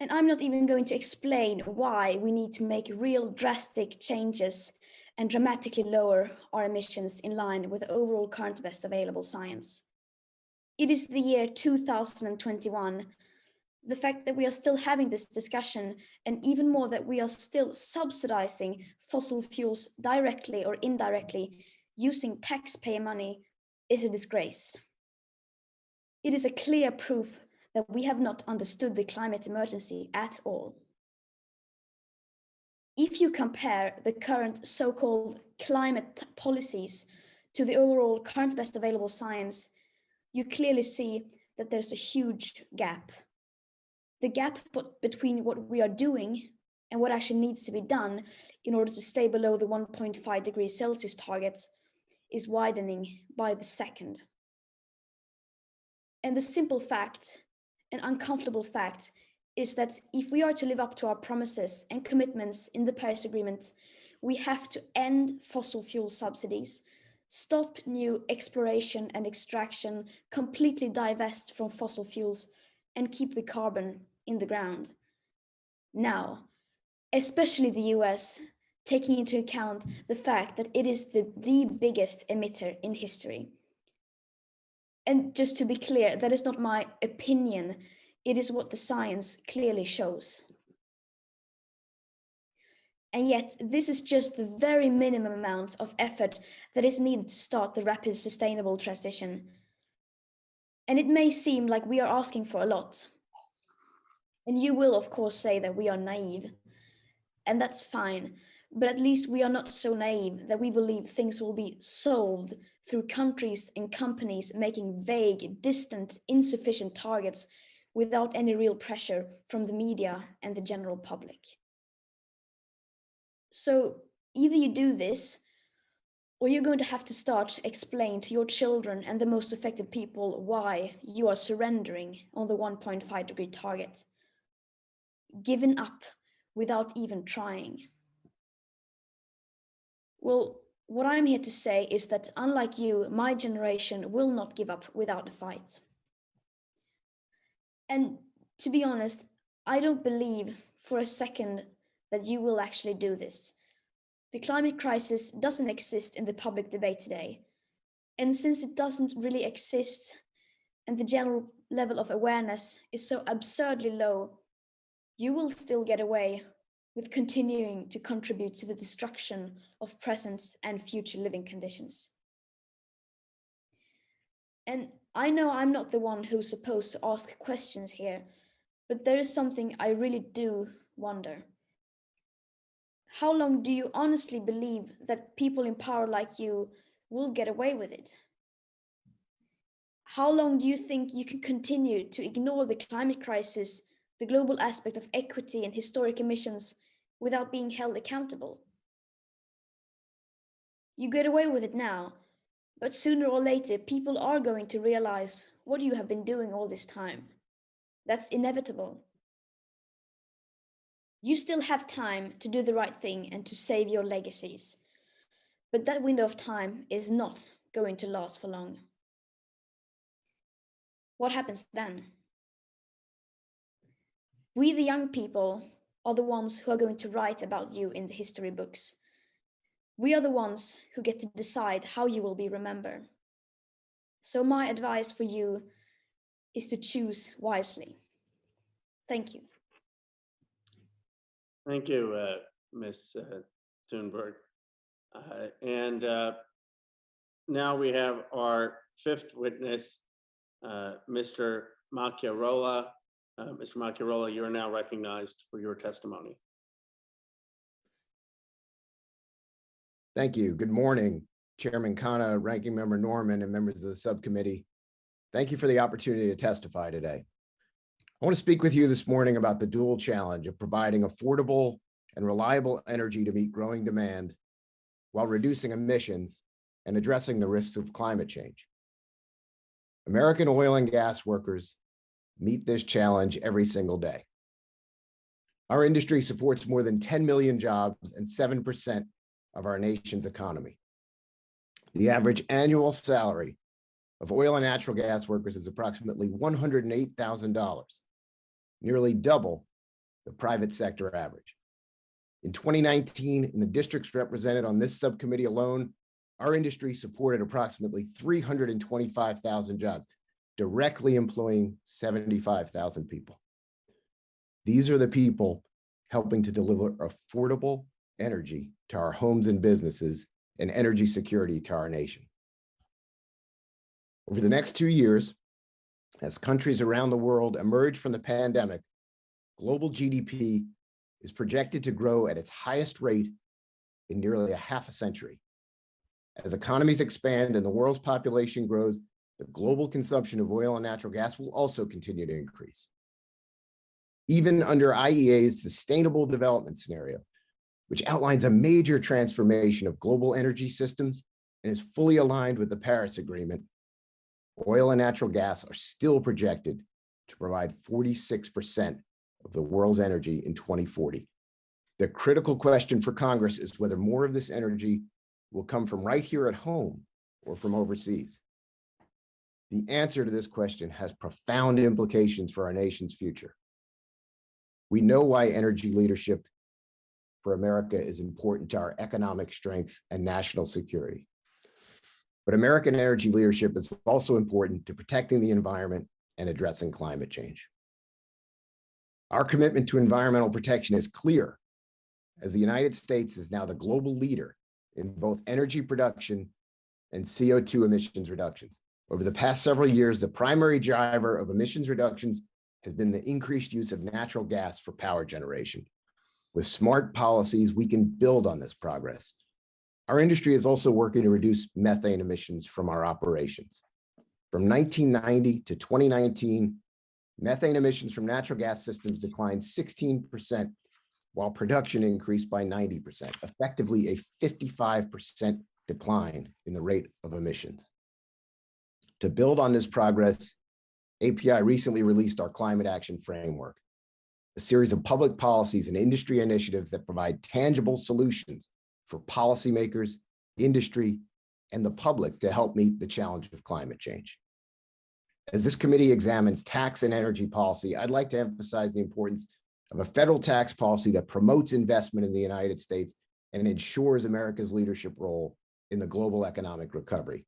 And I'm not even going to explain why we need to make real drastic changes and dramatically lower our emissions in line with the overall current best available science. It is the year 2021. The fact that we are still having this discussion, and even more that we are still subsidizing fossil fuels directly or indirectly using taxpayer money, is a disgrace. It is a clear proof that we have not understood the climate emergency at all. If you compare the current so-called climate policies to the overall current best available science, you clearly see that there's a huge gap. The gap between what we are doing and what actually needs to be done in order to stay below the 1.5 degrees Celsius target is widening by the second. And the simple fact, an uncomfortable fact, is that if we are to live up to our promises and commitments in the Paris Agreement, we have to end fossil fuel subsidies, stop new exploration and extraction, completely divest from fossil fuels, and keep the carbon in the ground. Now, especially the US, taking into account the fact that it is the biggest emitter in history. And just to be clear, that is not my opinion, it is what the science clearly shows. And yet, this is just the very minimum amount of effort that is needed to start the rapid sustainable transition. And it may seem like we are asking for a lot. And you will, of course, say that we are naive. And that's fine. But at least we are not so naive that we believe things will be solved through countries and companies making vague, distant, insufficient targets without any real pressure from the media and the general public. So either you do this, or you're going to have to start to explain to your children and the most affected people why you are surrendering on the 1.5 degree target. Given up without even trying. Well, what I'm here to say is that unlike you, my generation will not give up without a fight. And to be honest, I don't believe for a second that you will actually do this. The climate crisis doesn't exist in the public debate today. And since it doesn't really exist, and the general level of awareness is so absurdly low, you will still get away with continuing to contribute to the destruction of present and future living conditions. And I know I'm not the one who's supposed to ask questions here, but there is something I really do wonder. How long do you honestly believe that people in power like you will get away with it? How long do you think you can continue to ignore the climate crisis, the global aspect of equity and historic emissions without being held accountable? You get away with it now, but sooner or later, people are going to realize what you have been doing all this time. That's inevitable. You still have time to do the right thing and to save your legacies. But that window of time is not going to last for long. What happens then? We, the young people, are the ones who are going to write about you in the history books. We are the ones who get to decide how you will be remembered. So my advice for you is to choose wisely. Thank you. Thank you, Ms. Thunberg. And now we have our fifth witness, Mr. Macchiarola. Mr. Macchiarola, you are now recognized for your testimony. Thank you. Good morning, Chairman Khanna, Ranking Member Norman, and members of the subcommittee. Thank you for the opportunity to testify today. I want to speak with you this morning about the dual challenge of providing affordable and reliable energy to meet growing demand while reducing emissions and addressing the risks of climate change. American oil and gas workers meet this challenge every single day. Our industry supports more than 10 million jobs and 7% of our nation's economy. The average annual salary of oil and natural gas workers is approximately $108,000, nearly double the private sector average. In 2019, in the districts represented on this subcommittee alone, our industry supported approximately 325,000 jobs, directly employing 75,000 people. These are the people helping to deliver affordable energy to our homes and businesses and energy security to our nation. Over the next 2 years, as countries around the world emerge from the pandemic, global GDP is projected to grow at its highest rate in nearly a half a century. As economies expand and the world's population grows, the global consumption of oil and natural gas will also continue to increase. Even under IEA's Sustainable Development Scenario, which outlines a major transformation of global energy systems and is fully aligned with the Paris Agreement, oil and natural gas are still projected to provide 46% of the world's energy in 2040. The critical question for Congress is whether more of this energy will come from right here at home or from overseas. The answer to this question has profound implications for our nation's future. We know why energy leadership for America is important to our economic strength and national security. But American energy leadership is also important to protecting the environment and addressing climate change. Our commitment to environmental protection is clear, as the United States is now the global leader in both energy production and CO2 emissions reductions. Over the past several years, the primary driver of emissions reductions has been the increased use of natural gas for power generation. With smart policies, we can build on this progress. Our industry is also working to reduce methane emissions from our operations. From 1990 to 2019, methane emissions from natural gas systems declined 16%, while production increased by 90%, effectively a 55% decline in the rate of emissions. To build on this progress, API recently released our Climate Action Framework, a series of public policies and industry initiatives that provide tangible solutions for policymakers, industry, and the public to help meet the challenge of climate change. As this committee examines tax and energy policy, I'd like to emphasize the importance of a federal tax policy that promotes investment in the United States and ensures America's leadership role in the global economic recovery.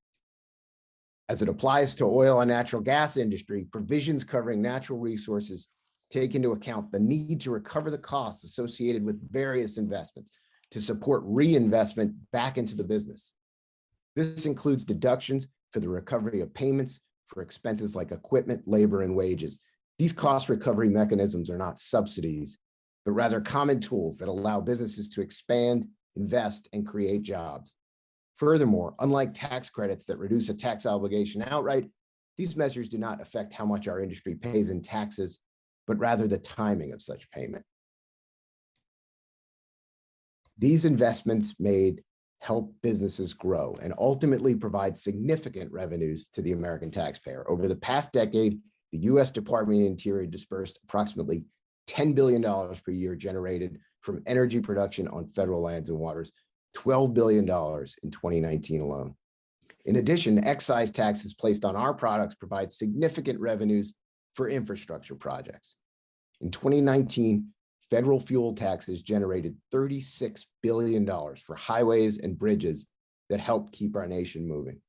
As it applies to oil and natural gas industry, provisions covering natural resources take into account the need to recover the costs associated with various investments to support reinvestment back into the business. This includes deductions for the recovery of payments for expenses like equipment, labor, and wages. These cost recovery mechanisms are not subsidies, but rather common tools that allow businesses to expand, invest, and create jobs. Furthermore, unlike tax credits that reduce a tax obligation outright, these measures do not affect how much our industry pays in taxes, but rather the timing of such payment. These investments made help businesses grow and ultimately provide significant revenues to the American taxpayer. Over the past decade, the U.S. Department of the Interior dispersed approximately $10 billion per year generated from energy production on federal lands and waters, $12 billion in 2019 alone. In addition, excise taxes placed on our products provide significant revenues for infrastructure projects. In 2019, federal fuel taxes generated $36 billion for highways and bridges that help keep our nation moving.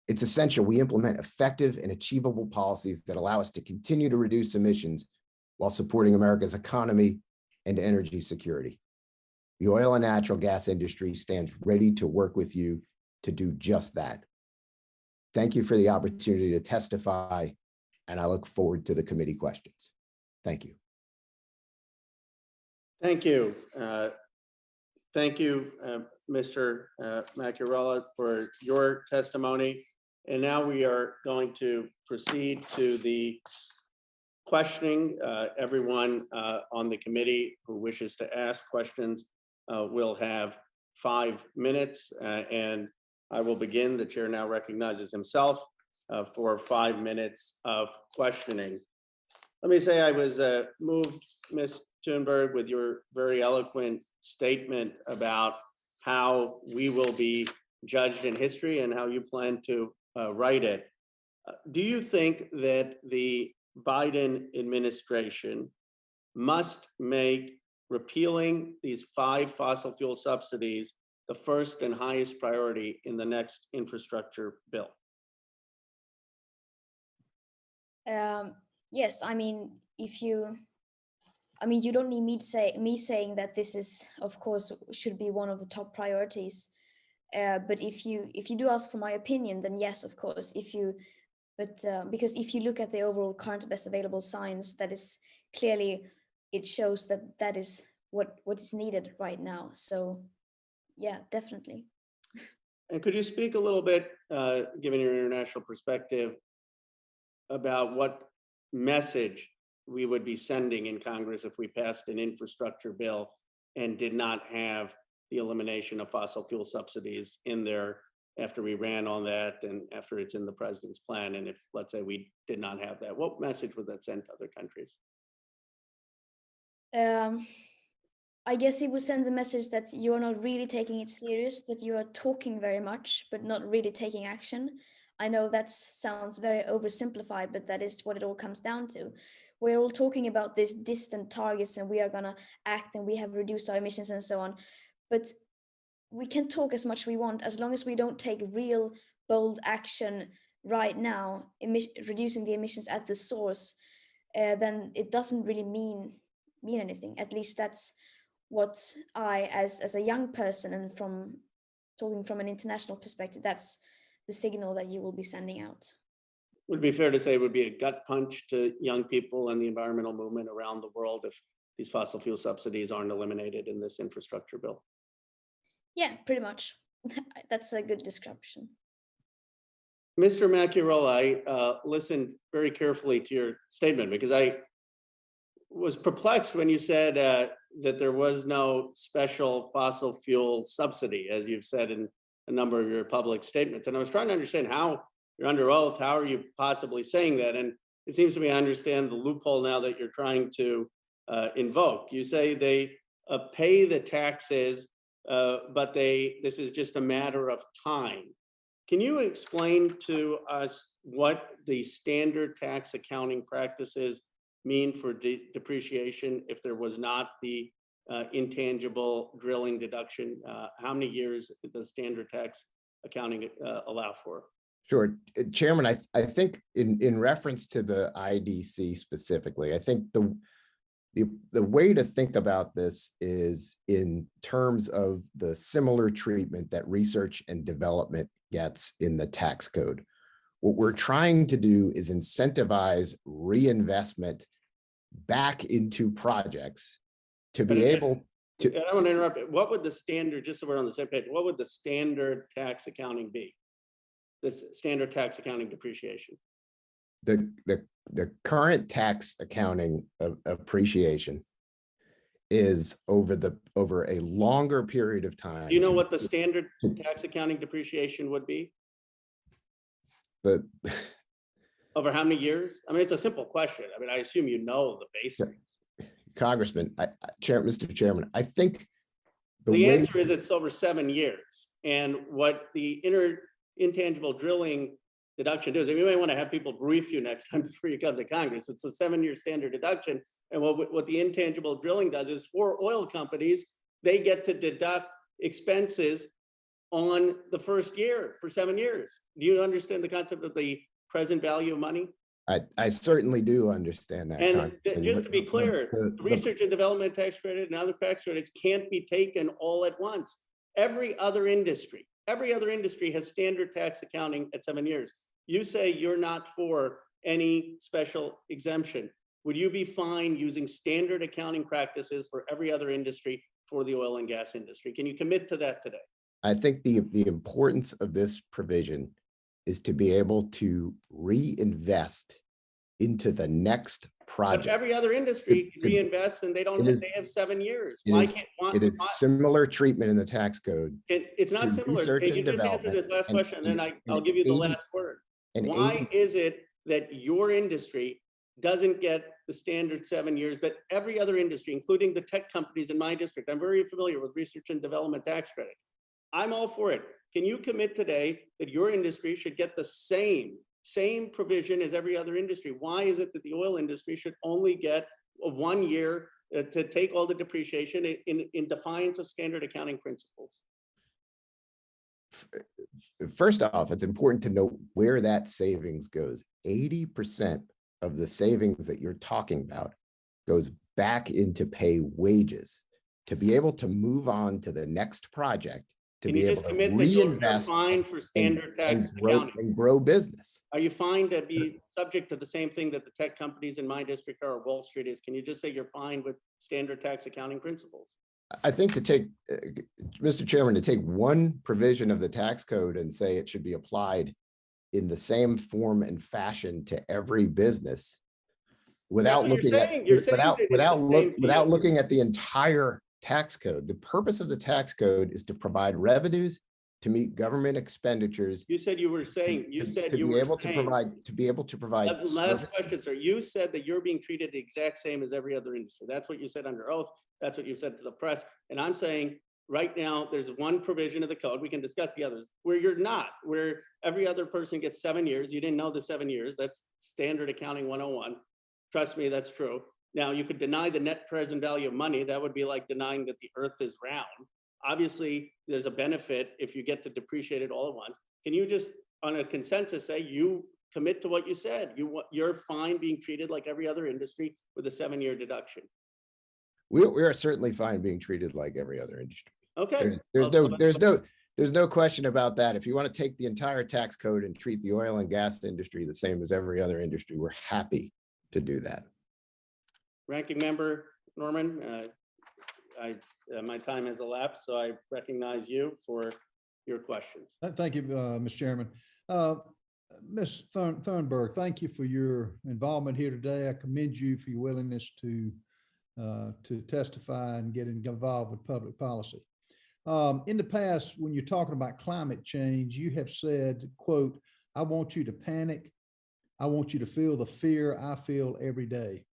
It's essential we implement effective and achievable policies that allow us to continue to reduce emissions while supporting America's economy and energy security. The oil and natural gas industry stands ready to work with you to do just that. Thank you for the opportunity to testify, and I look forward to the committee questions. Thank you. Thank you. Thank you, Mr. Macchiarella, for your testimony. And now we are going to proceed to the questioning. Everyone on the committee who wishes to ask questions will have 5 minutes, and I will begin. The chair now recognizes himself for 5 minutes of questioning. Let me say I was moved, Ms. Thunberg, with your very eloquent statement about how we will be judged in history and how you plan to write it. Do you think that the Biden administration must make repealing these 5 fossil fuel subsidies the first and highest priority in the next infrastructure bill? Yes, I mean, you don't need me saying that this is, of course, should be one of the top priorities. But if you do ask for my opinion, then yes, of course. Because if you look at the overall current best available science, that is clearly, it shows that is what is needed right now. So yeah, definitely. And could you speak a little bit, given your international perspective, about what message we would be sending in Congress if we passed an infrastructure bill and did not have the elimination of fossil fuel subsidies in there after we ran on that and after it's in the president's plan? And if, let's say, we did not have that, what message would that send to other countries? I guess it would send the message that you are not really taking it serious, that you are talking very much, but not really taking action. I know that sounds very oversimplified, but that is what it all comes down to. We're all talking about these distant targets and we are gonna act and we have reduced our emissions and so on. But we can talk as much as we want, as long as we don't take real bold action right now, reducing the emissions at the source, then it doesn't really mean anything. At least that's what I, as a young person, and from talking from an international perspective, that's the signal that you will be sending out. Would it be fair to say it would be a gut punch to young people and the environmental movement around the world if these fossil fuel subsidies aren't eliminated in this infrastructure bill? Yeah, pretty much. That's a good description. Mr. Macchiarola, I listened very carefully to your statement because I was perplexed when you said that there was no special fossil fuel subsidy, as you've said in a number of your public statements. And I was trying to understand how you're under oath, how are you possibly saying that? And it seems to me I understand the loophole now that you're trying to invoke. You say they pay the taxes, but this is just a matter of time. Can you explain to us what the standard tax accounting practices mean for depreciation if there was not the intangible drilling deduction? How many years does standard tax accounting allow for? Sure. Chairman, I think in reference to the IDC specifically, I think the way to think about this is in terms of the similar treatment that research and development gets in the tax code. What we're trying to do is incentivize reinvestment back into projects to be able to. I don't want to interrupt. What would the standard, just so we're on the same page, what would the standard tax accounting be? The standard tax accounting depreciation? The current tax accounting of appreciation is over a longer period of time. Do you know what the standard tax accounting depreciation would be? But over how many years? I mean, it's a simple question. I mean, I assume you know the basics. Congressman, Mr. Chairman, I think the answer is it's over 7 years. And what the intangible drilling deduction does, and you may want to have people brief you next time before you come to Congress. It's a 7-year standard deduction. And what the intangible drilling does is for oil companies, they get to deduct expenses on the first year for 7 years. Do you understand the concept of the present value of money? I certainly do understand that. And just to be clear, the research and development tax credit and other tax credits can't be taken all at once. Every other industry has standard tax accounting at 7 years. You say you're not for any special exemption. Would you be fine using standard accounting practices for every other industry for the oil and gas industry? Can you commit to that today? I think the importance of this provision is to be able to reinvest into the next project. But every other industry reinvests and they have 7 years. It is similar treatment in the tax code. It's not similar. Can you just answer this last question and then I'll give you the last word. Why is it that your industry doesn't get the standard 7 years that every other industry, including the tech companies in my district? I'm very familiar with research and development tax credit. I'm all for it. Can you commit today that your industry should get the same provision as every other industry? Why is it that the oil industry should only get a 1 year to take all the depreciation in defiance of standard accounting principles? First off, it's important to note where that savings goes. 80% of the savings that you're talking about goes back into pay wages to be able to move on to the next project, to be able to reinvest for standard tax accounting and grow business. Are you fine to be subject to the same thing that the tech companies in my district are, or Wall Street is? Can you just say you're fine with standard tax accounting principles? I think to take, Mr. Chairman, to take one provision of the tax code and say it should be applied in the same form and fashion to every business without That's what looking at, you're saying that it's the same to without you. looking at the entire tax code. The purpose of the tax code is to provide revenues to meet government expenditures. You said you were saying, you to- said to you be were able to saying. provide, to be able to provide. Last service- question, sir. You said that you're being treated the exact same as every other industry. That's what you said under oath. That's what you said to the press. And I'm saying right now, there's one provision of the code. We can discuss the others where you're not, where every other person gets 7 years. You didn't know the 7 years. That's standard accounting 101. Trust me, that's true. Now, you could deny the net present value of money. That would be like denying that the earth is round. Obviously, there's a benefit if you get to depreciate it all at once. Can you just, on a consensus, say you commit to what you said? You're fine being treated like every other industry with a 7-year deduction. We are certainly fine being treated like every other industry. Okay. There's no question about that. If you want to take the entire tax code and treat the oil and gas industry the same as every other industry, we're happy to do that. Ranking Member Norman, my time has elapsed, so I recognize you for your questions. Thank you, Mr. Chairman. Ms. Thornburg, thank you for your involvement here today. I commend you for your willingness to testify and get involved with public policy. In the past, when you're talking about climate change, you have said, quote, "I want you to panic. I want you to feel the fear I feel every day."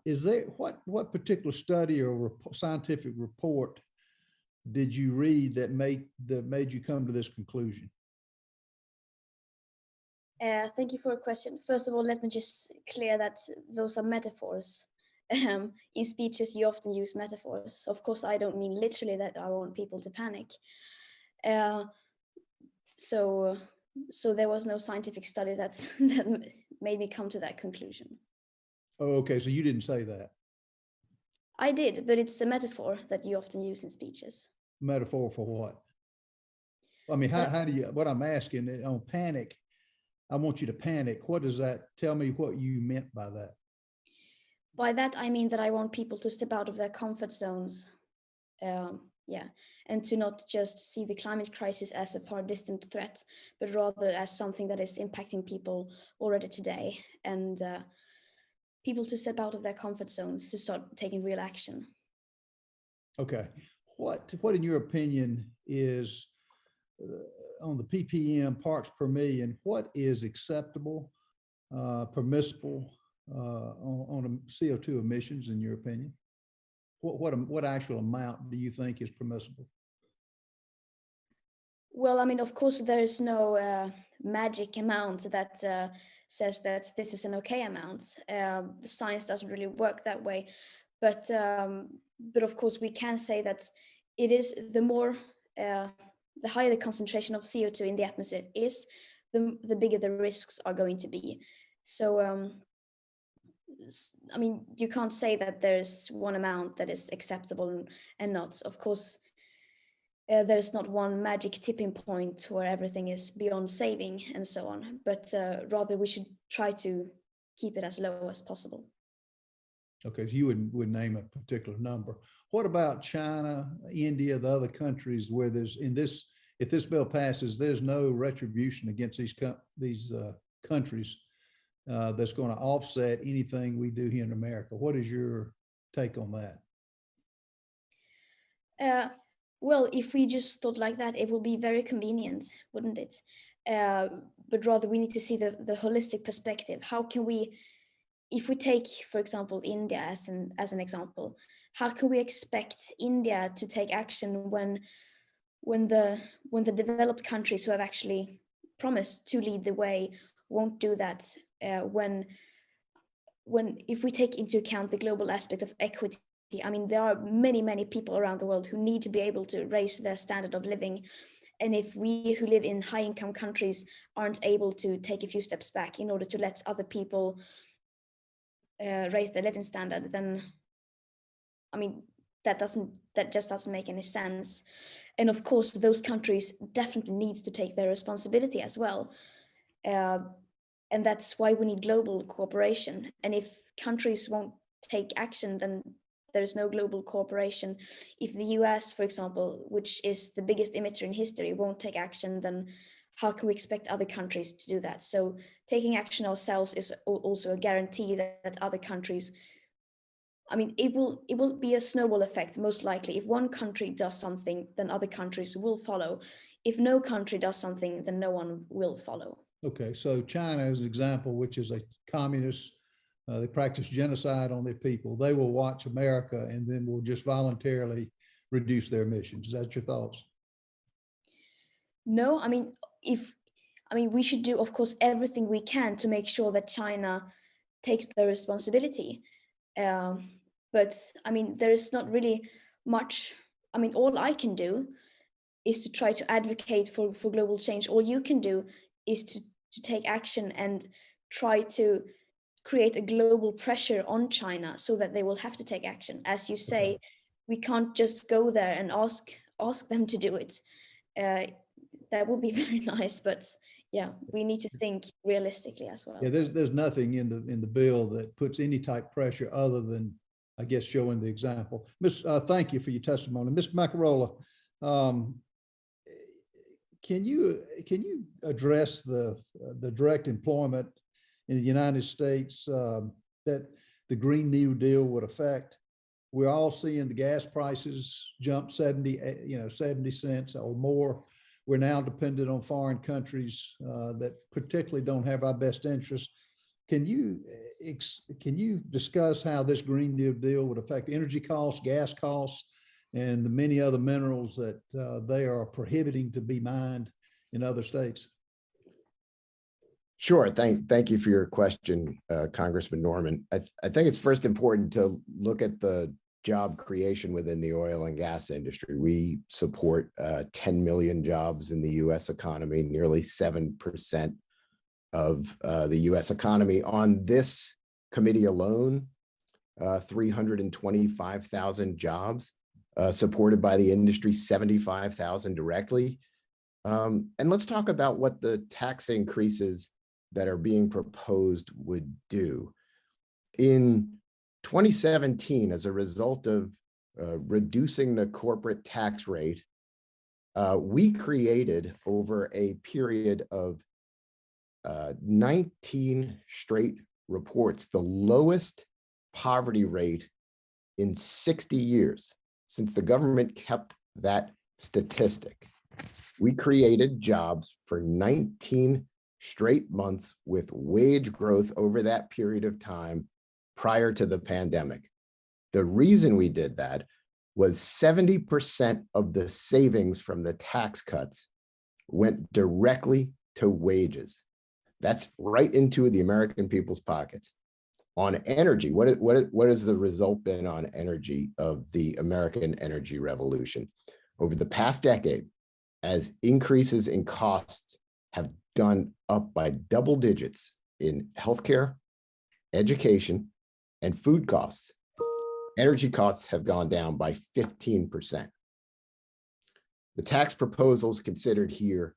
Is there, what particular study or scientific report did you read that made you come to this conclusion? Thank you for a question. First of all, let me just clear that those are metaphors. In speeches, you often use metaphors. Of course, I don't mean literally that I want people to panic. So there was no scientific study that made me come to that conclusion. Oh, okay, so you didn't say that. I did, but it's a metaphor that you often use in speeches. Metaphor for what? I mean, how do you, what I'm asking on panic, I want you to panic. What does that, tell me what you meant by that? By that, I mean that I want people to step out of their comfort zones. Yeah, and to not just see the climate crisis as a far distant threat, but rather as something that is impacting people already today, and people to step out of their comfort zones to start taking real action. Okay, what in your opinion is on the ppm parts per million, what is acceptable, permissible on CO2 emissions in your opinion? What actual amount do you think is permissible? Well, I mean, of course, there is no magic amount that says that this is an okay amount. The science doesn't really work that way, but of course, we can say that it is the higher the concentration of CO2 in the atmosphere is, the bigger the risks are going to be. So, I mean, you can't say that there's one amount that is acceptable and not. Of course, there's not one magic tipping point where everything is beyond saving and so on, but rather we should try to keep it as low as possible. Okay, so you would name a particular number. What about China, India, the other countries where there's if this bill passes, there's no retribution against these countries that's going to offset anything we do here in America? What is your take on that? Well, if we just thought like that, it would be very convenient, wouldn't it? But rather we need to see the holistic perspective. How can we, if we take, for example, India as an example, how can we expect India to take action when the developed countries who have actually promised to lead the way won't do that? If we take into account the global aspect of equity, I mean, there are many people around the world who need to be able to raise their standard of living. And if we who live in high income countries aren't able to take a few steps back in order to let other people raise their living standard, then, I mean, that just doesn't make any sense. And of course, those countries definitely need to take their responsibility as well. And that's why we need global cooperation. And if countries won't take action, then there's no global cooperation. If the US, for example, which is the biggest emitter in history, won't take action, then how can we expect other countries to do that? So taking action ourselves is also a guarantee that other countries, I mean, it will be a snowball effect, most likely. If one country does something, then other countries will follow. If no country does something, then no one will follow. Okay, so China is an example, which is a communist. They practice genocide on their people. They will watch America and then will just voluntarily reduce their emissions. Is that your thoughts? No, I mean, we should do, of course, everything we can to make sure that China takes the responsibility. But I mean, there is not really much. I mean, all I can do is to try to advocate for global change. All you can do is to take action and try to create a global pressure on China so that they will have to take action. As you say, we can't just go there and ask them to do it. That would be very nice, but yeah, we need to think realistically as well. Yeah, there's nothing in the bill that puts any type pressure other than, I guess, showing the example. Thank you for your testimony. Mr. Macarola, can you address the direct employment in the United States that the Green New Deal would affect? We're all seeing the gas prices jump 70 cents or more. We're now dependent on foreign countries that particularly don't have our best interests. Can you discuss how this Green New Deal would affect energy costs, gas costs, and the many other minerals that they are prohibiting to be mined in other states? Sure. Thank you for your question, Congressman Norman. I think it's first important to look at the job creation within the oil and gas industry. We support 10 million jobs in the U.S. economy, nearly 7% of the U.S. economy. On this committee alone, 325,000 jobs supported by the industry, 75,000 directly. And let's talk about what the tax increases that are being proposed would do. In 2017, as a result of reducing the corporate tax rate, we created over a period of 19 straight reports, the lowest poverty rate in 60 years since the government kept that statistic. We created jobs for 19 straight months with wage growth over that period of time prior to the pandemic. The reason we did that was 70% of the savings from the tax cuts went directly to wages. That's right into the American people's pockets. On energy, what has the result been on energy of the American energy revolution? Over the past decade, as increases in costs have gone up by double digits in healthcare, education, and food costs, energy costs have gone down by 15%. The tax proposals considered here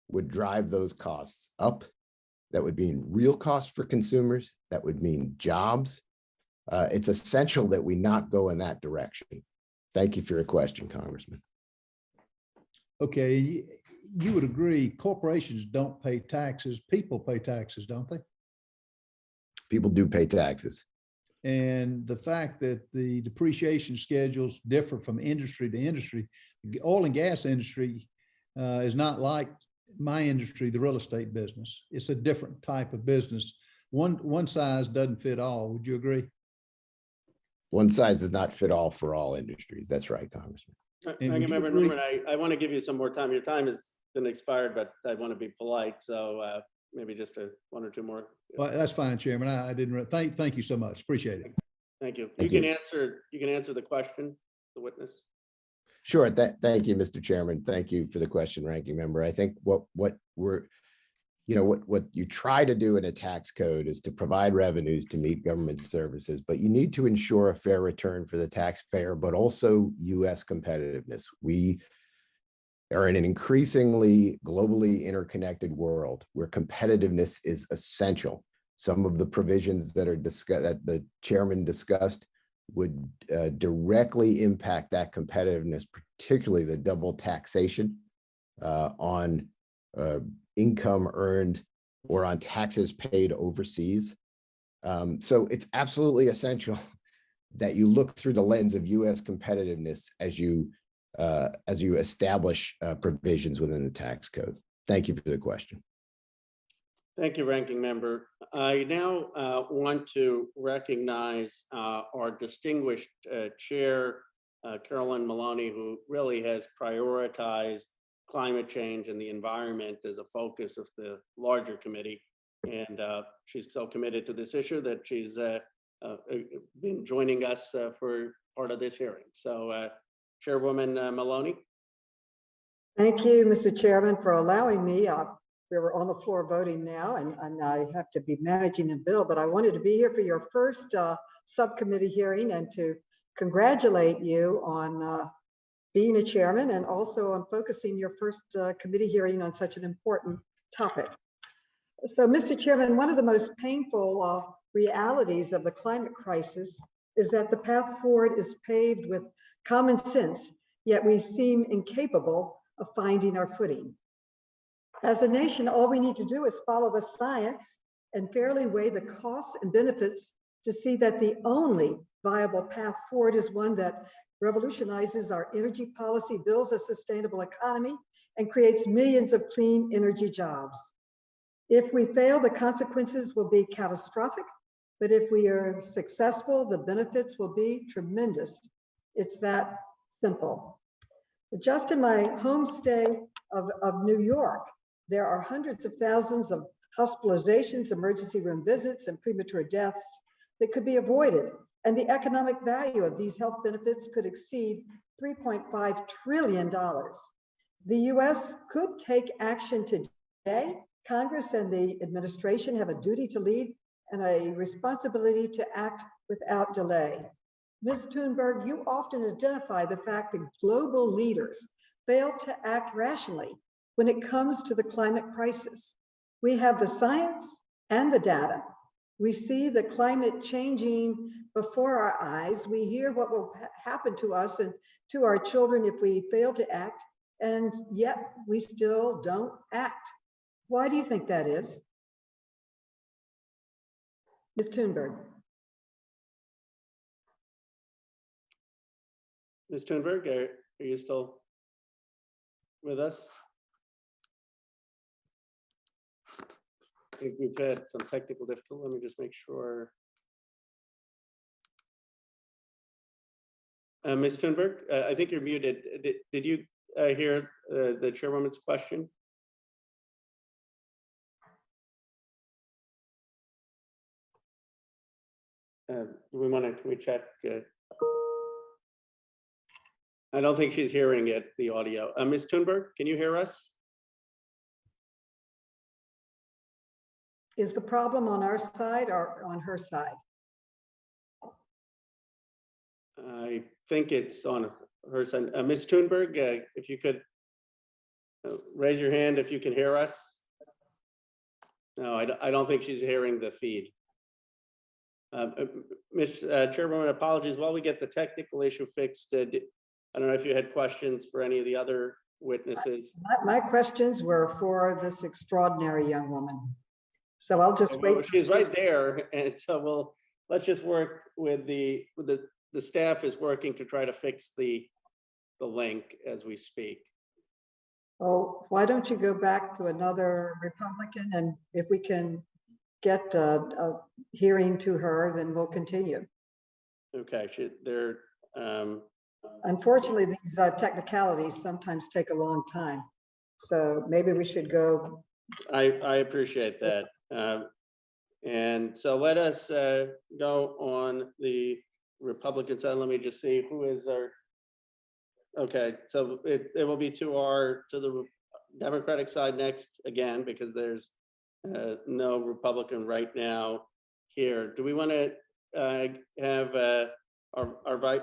would drive those costs up. That would mean real costs for consumers. That would mean jobs. It's essential that we not go in that direction. Thank you for your question, Congressman. Okay, you would agree corporations don't pay taxes. People pay taxes, don't they? People do pay taxes. And the fact that the depreciation schedules differ from industry to industry, the oil and gas industry is not like my industry, the real estate business. It's a different type of business. One size doesn't fit all. Would you agree? One size does not fit all for all industries. That's right, Congressman. Member Norman, I want to give you some more time. Your time has been expired, but I want to be polite. So maybe just one or two more. Well, that's fine, Chairman. I didn't. Thank you so much. Appreciate it. Thank you. Thank You you. can answer the question, the witness. Sure. Thank you, Mr. Chairman. Thank you for the question, Ranking Member. I think what you try to do in a tax code is to provide revenues to meet government services, but you need to ensure a fair return for the taxpayer, but also U.S. competitiveness. We are in an increasingly globally interconnected world where competitiveness is essential. Some of the provisions that are discussed, that the chairman discussed, would directly impact that competitiveness, particularly the double taxation on income earned or on taxes paid overseas. So it's absolutely essential that you look through the lens of U.S. competitiveness as you establish provisions within the tax code. Thank you for the question. Thank you, Ranking Member. I now want to recognize our distinguished Chair, Carolyn Maloney, who really has prioritized climate change and the environment as a focus of the larger committee. And she's so committed to this issue that she's been joining us for part of this hearing. So Chairwoman Maloney. Thank you, Mr. Chairman, for allowing me. We were on the floor voting now, and I have to be managing a bill, but I wanted to be here for your first subcommittee hearing and to congratulate you on being a chairman and also on focusing your first committee hearing on such an important topic. So, Mr. Chairman, one of the most painful realities of the climate crisis is that the path forward is paved with common sense, yet we seem incapable of finding our footing. As a nation, all we need to do is follow the science and fairly weigh the costs and benefits to see that the only viable path forward is one that revolutionizes our energy policy, builds a sustainable economy, and creates millions of clean energy jobs. If we fail, the consequences will be catastrophic, but if we are successful, the benefits will be tremendous. It's that simple. Just in my home state of New York, there are hundreds of thousands of hospitalizations, emergency room visits, and premature deaths that could be avoided. And the economic value of these health benefits could exceed $3.5 trillion. The US could take action today. Congress and the administration have a duty to lead and a responsibility to act without delay. Ms. Thunberg, you often identify the fact that global leaders fail to act rationally when it comes to the climate crisis. We have the science and the data. We see the climate changing before our eyes. We hear what will happen to us and to our children if we fail to act, and yet we still don't act. Why do you think that is? Ms. Thunberg. Ms. Thunberg, are you still with us? I think we've had some technical difficulty. Let me just make sure. Ms. Thunberg, I think you're muted. Did you hear the chairwoman's question? Can we check? I don't think she's hearing it, the audio. Ms. Thunberg, can you hear us? Is the problem on our side or on her side? I think it's on her side. Ms. Thunberg, if you could raise your hand if you can hear us. No, I don't think she's hearing the feed. Ms. Chairwoman, apologies. While we get the technical issue fixed, I don't know if you had questions for any of the other witnesses. My questions were for this extraordinary young woman. So I'll just wait. She's right there, and so let's just work with the staff is working to try to fix the link as we speak. Oh, why don't you go back to another Republican, and if we can get a hearing to her, then we'll continue. Okay, unfortunately, these technicalities sometimes take a long time, so maybe we should go. I appreciate that. And so let us go on the Republican side. Let me just see who is our. Okay, so it will be to the Democratic side next again, because there's no Republican right now here. Do we want to have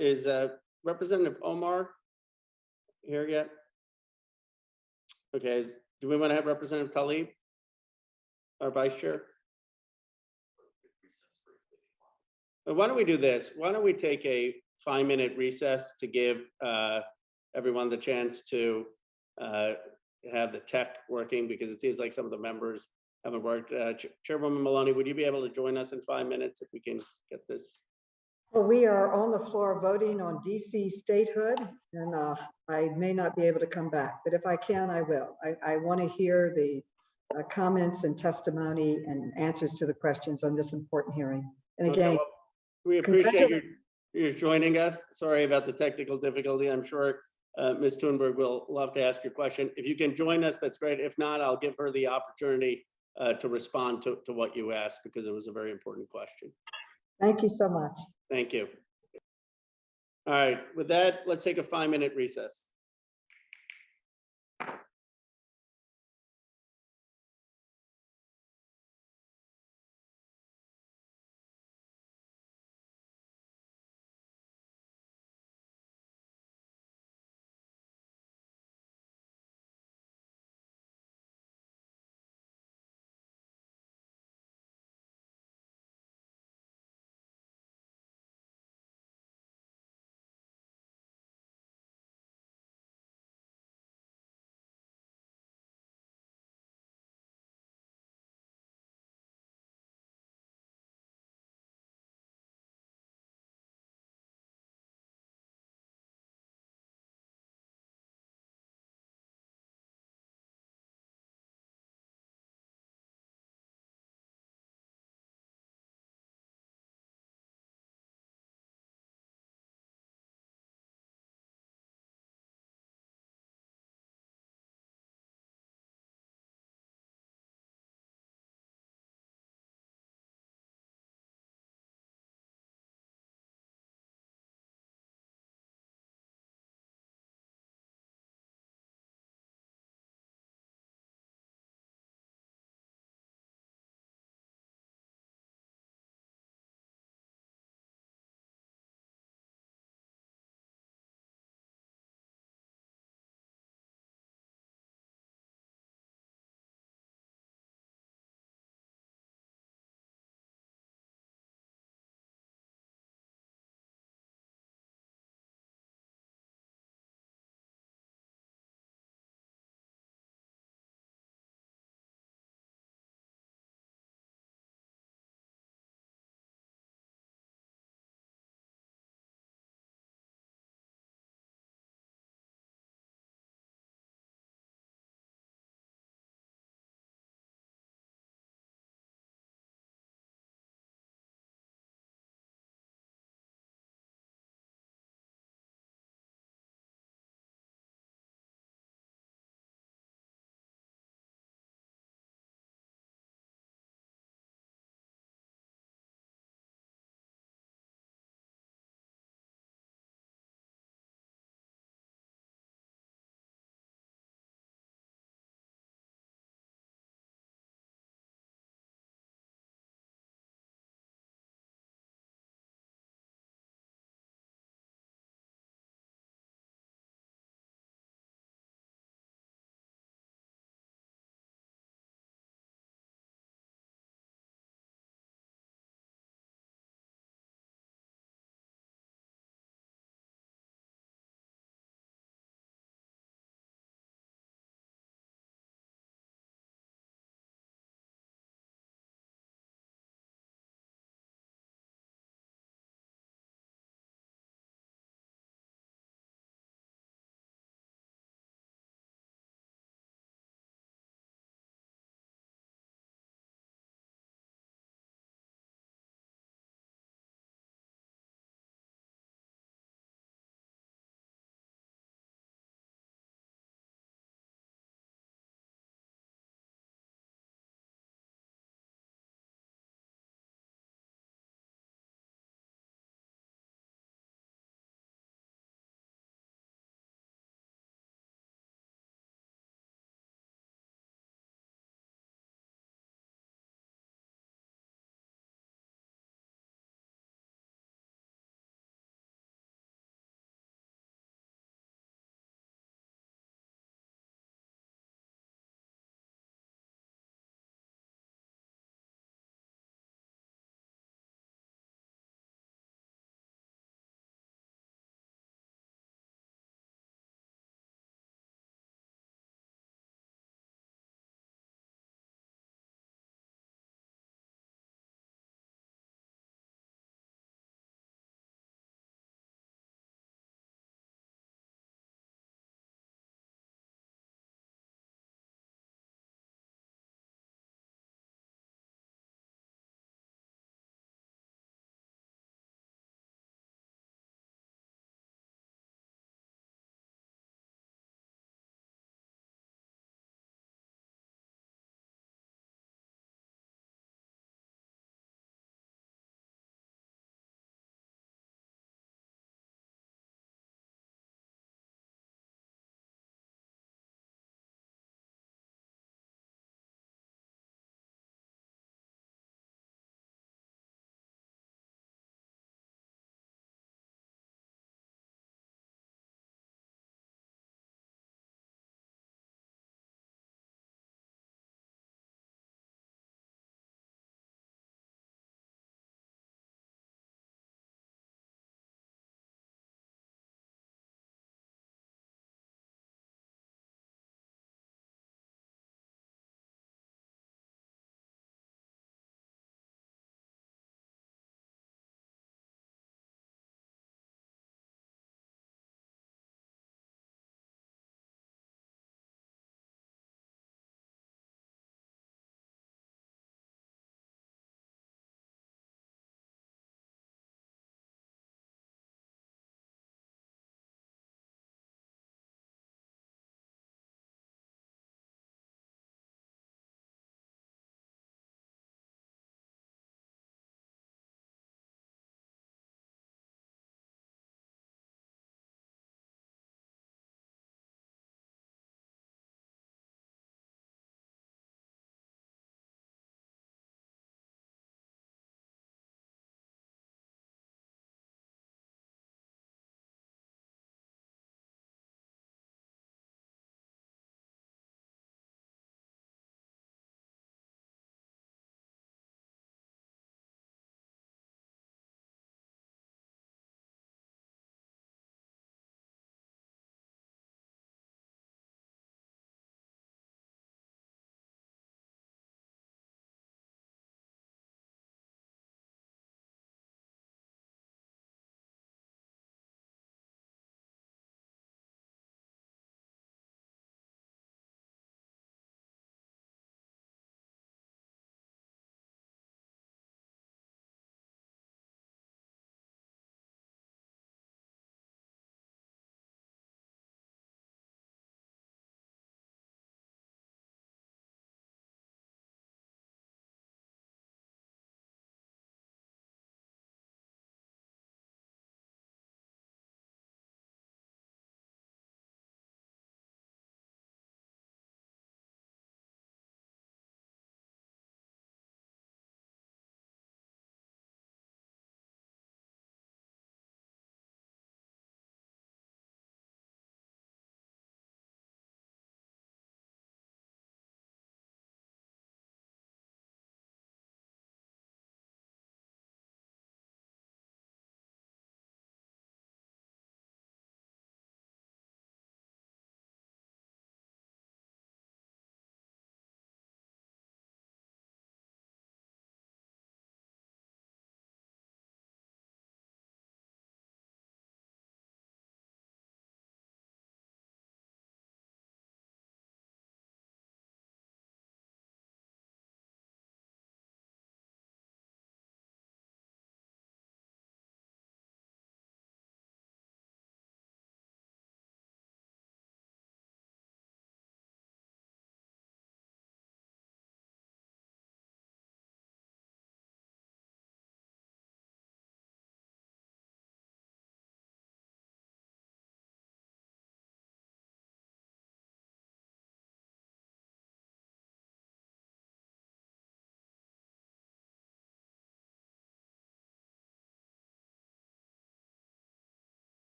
is Representative Omar here yet? Okay, do we want to have Representative Tlaib, our vice chair? Why don't we do this? Why don't we take a 5-minute recess to give everyone the chance to have the tech working, because it seems like some of the members haven't worked. Chairwoman Maloney, would you be able to join us in 5 minutes if we can get this? Well, we are on the floor voting on DC statehood, and I may not be able to come back, but if I can, I will. I want to hear the comments and testimony and answers to the questions on this important hearing. And Okay, again, well, we appreciate you joining us. Sorry about the technical difficulty. I'm sure Ms. Thunberg will love to ask your question. If you can join us, that's great. If not, I'll give her the opportunity to respond to what you asked, because it was a very important question. thank you so much. Thank you. All right, with that, let's take a 5-minute recess.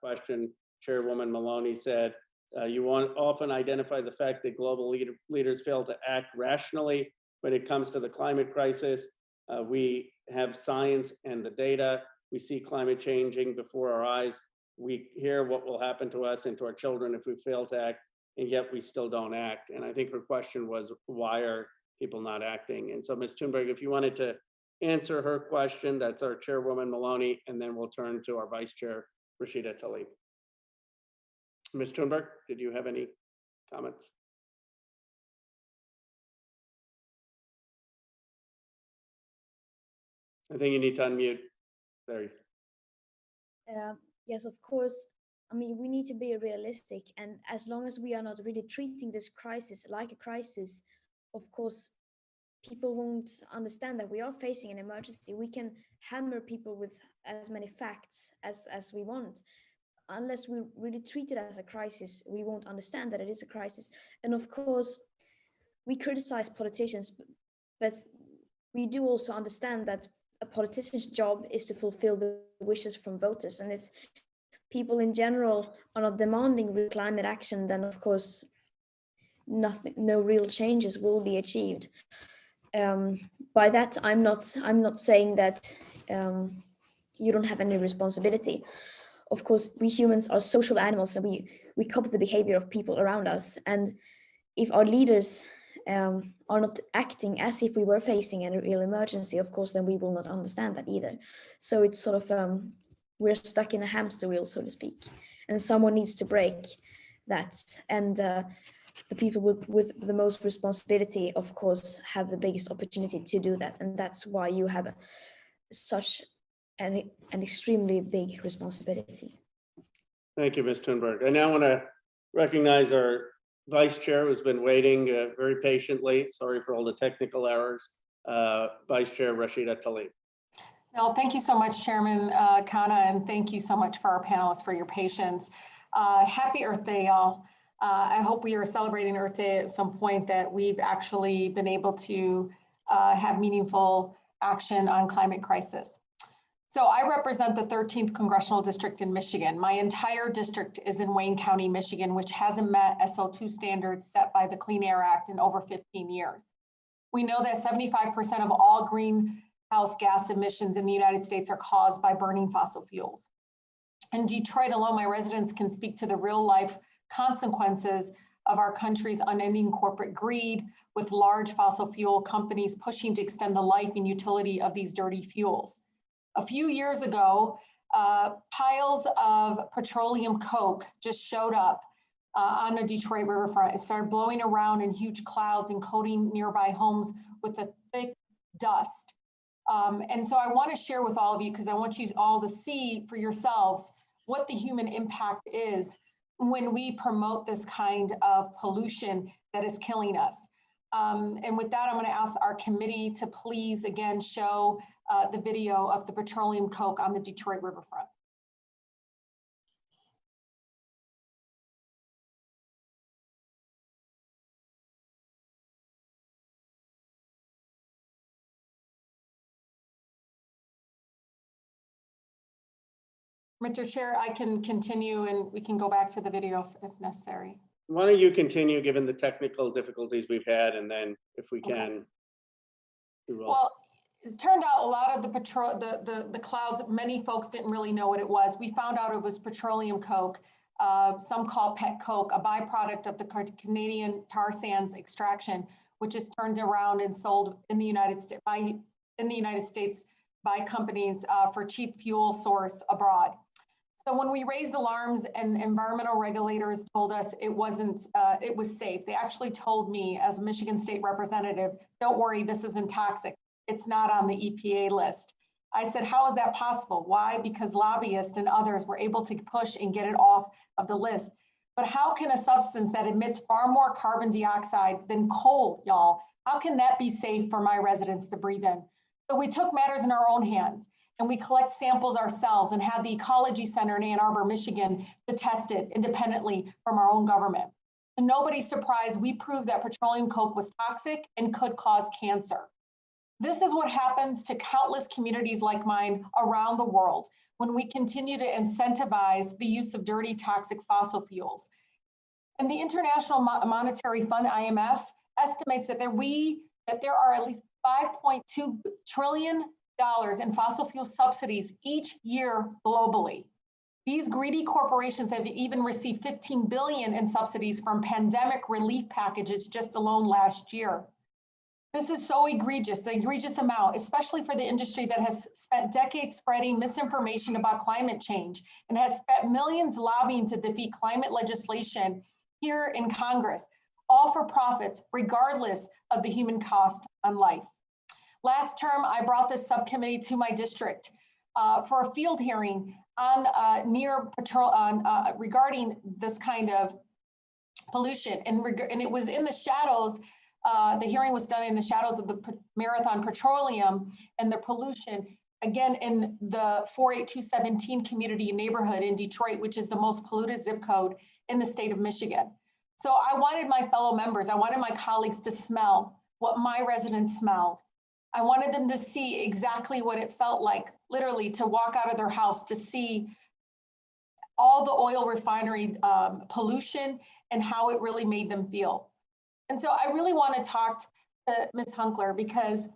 question, Chairwoman Maloney said, you often identify the fact that global leaders fail to act rationally when it comes to the climate crisis. We have science and the data. We see climate changing before our eyes. We hear what will happen to us and to our children if we fail to act, and yet we still don't act. And I think her question was, why are people not acting? And so Ms. Thunberg, if you wanted to answer her question, that's our Chairwoman Maloney, and then we'll turn to our Vice Chair, Rashida Tlaib. Ms. Thunberg, did you have any comments? I think you need to unmute. There. Yes, of course. I mean, we need to be realistic, and as long as we are not really treating this crisis like a crisis, of course, people won't understand that we are facing an emergency. We can hammer people with as many facts as we want. Unless we really treat it as a crisis, we won't understand that it is a crisis. And of course, we criticize politicians, but we do also understand that a politician's job is to fulfill the wishes from voters. And if people in general are not demanding real climate action, then of course, no real changes will be achieved. By that, I'm not saying that you don't have any responsibility. Of course, we humans are social animals, and we copy the behavior of people around us. And if our leaders are not acting as if we were facing a real emergency, of course, then we will not understand that either. So it's sort of, we're stuck in a hamster wheel, so to speak, and someone needs to break that. And the people with the most responsibility, of course, have the biggest opportunity to do that. And that's why you have such an extremely big responsibility. Thank you, Ms. Thunberg. I now want to recognize our Vice Chair, who's been waiting very patiently. Sorry for all the technical errors. Vice Chair Rashida Tlaib. Well, thank you so much, Chairman Khanna, and thank you so much for our panelists for your patience. Happy Earth Day, y'all. I hope we are celebrating Earth Day at some point that we've actually been able to have meaningful action on climate crisis. So I represent the 13th Congressional District in Michigan. My entire district is in Wayne County, Michigan, which hasn't met SO2 standards set by the Clean Air Act in over 15 years. We know that 75% of all greenhouse gas emissions in the United States are caused by burning fossil fuels. In Detroit alone, my residents can speak to the real life consequences of our country's unending corporate greed, with large fossil fuel companies pushing to extend the life and utility of these dirty fuels. A few years ago, piles of petroleum coke just showed up on the Detroit riverfront. It started blowing around in huge clouds and coating nearby homes with a thick dust. And so I want to share with all of you, because I want you all to see for yourselves what the human impact is when we promote this kind of pollution that is killing us. And with that, I'm going to ask our committee to please again show the video of the petroleum coke on the Detroit riverfront. Mr. Chair, I can continue and we can go back to the video if necessary. Why don't you continue, given the technical difficulties we've had, and then if we can. Okay. We will. Well, it turned out a lot of the clouds, many folks didn't really know what it was. We found out it was petroleum coke, some call pet coke, a byproduct of the Canadian tar sands extraction, which is turned around and sold in the United States by companies for cheap fuel source abroad. So when we raised alarms and environmental regulators told us it wasn't, it was safe. They actually told me as a Michigan State representative, don't worry, this isn't toxic. It's not on the EPA list. I said, how is that possible? Why? Because lobbyists and others were able to push and get it off of the list. But how can a substance that emits far more carbon dioxide than coal, y'all, how can that be safe for my residents to breathe in? So we took matters in our own hands and we collect samples ourselves and had the Ecology Center in Ann Arbor, Michigan to test it independently from our own government. To nobody's surprise, we proved that petroleum coke was toxic and could cause cancer. This is what happens to countless communities like mine around the world when we continue to incentivize the use of dirty, toxic fossil fuels. And the International Monetary Fund, IMF, estimates that there are at least $5.2 trillion in fossil fuel subsidies each year globally. These greedy corporations have even received $15 billion in subsidies from pandemic relief packages just alone last year. This is so egregious, the egregious amount, especially for the industry that has spent decades spreading misinformation about climate change and has spent millions lobbying to defeat climate legislation here in Congress, all for profits, regardless of the human cost on life. Last term, I brought this subcommittee to my district for a field hearing on regarding this kind of pollution, and it was in the shadows. The hearing was done in the shadows of the Marathon Petroleum and the pollution, again, in the 48217 community neighborhood in Detroit, which is the most polluted zip code in the state of Michigan. So I wanted my fellow members, I wanted my colleagues to smell what my residents smelled. I wanted them to see exactly what it felt like, literally, to walk out of their house to see all the oil refinery pollution and how it really made them feel. And so I really want to talk to Ms. Hunkler, because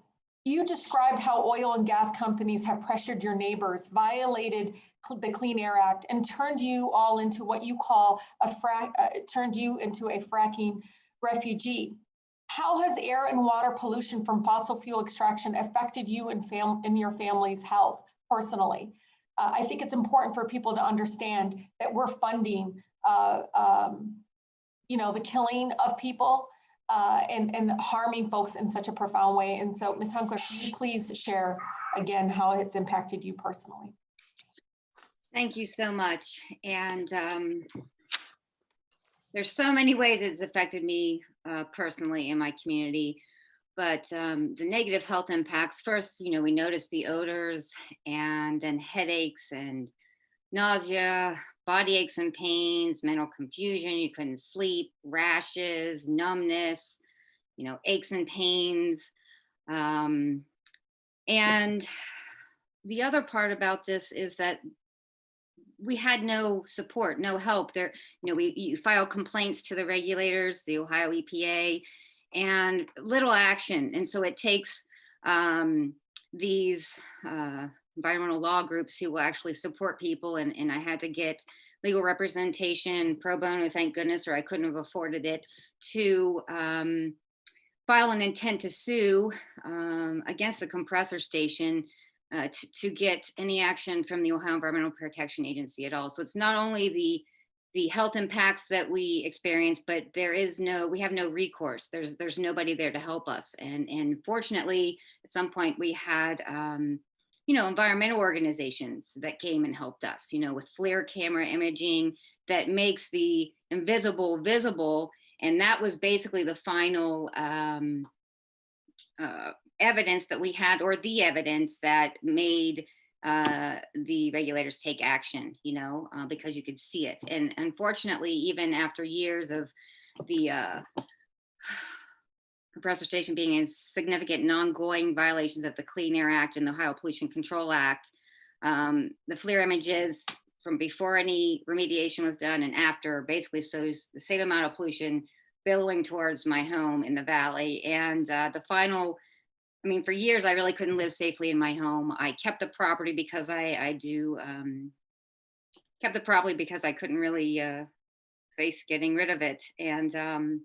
you described how oil and gas companies have pressured your neighbors, violated the Clean Air Act, and turned you all into what you call turned you into a fracking refugee. How has air and water pollution from fossil fuel extraction affected you and your family's health personally? I think it's important for people to understand that we're funding, the killing of people and harming folks in such a profound way. And so, Ms. Hunkler, can you please share again how it's impacted you personally? Thank you so much. And there's so many ways it's affected me personally in my community, but the negative health impacts, first, we noticed the odors, and then headaches and nausea, body aches and pains, mental confusion, you couldn't sleep, rashes, numbness, aches and pains. And the other part about this is that we had no support, no help there. You file complaints to the regulators, the Ohio EPA, and little action. And so it takes these environmental law groups who will actually support people. And I had to get legal representation pro bono, thank goodness, or I couldn't have afforded it, to file an intent to sue against the compressor station to get any action from the Ohio Environmental Protection Agency at all. So it's not only the health impacts that we experience, but we have no recourse. There's nobody there to help us. And fortunately, at some point we had, environmental organizations that came and helped us, with FLIR camera imaging that makes the invisible visible. And that was basically the final evidence that we had, or the evidence that made the regulators take action, because you could see it. And unfortunately, even after years of the compressor station being in significant and ongoing violations of the Clean Air Act and the Ohio Pollution Control Act, the FLIR images from before any remediation was done and after basically shows the same amount of pollution billowing towards my home in the valley. And the final, for years, I really couldn't live safely in my home. I kept the property because kept the property because I couldn't really face getting rid of it. And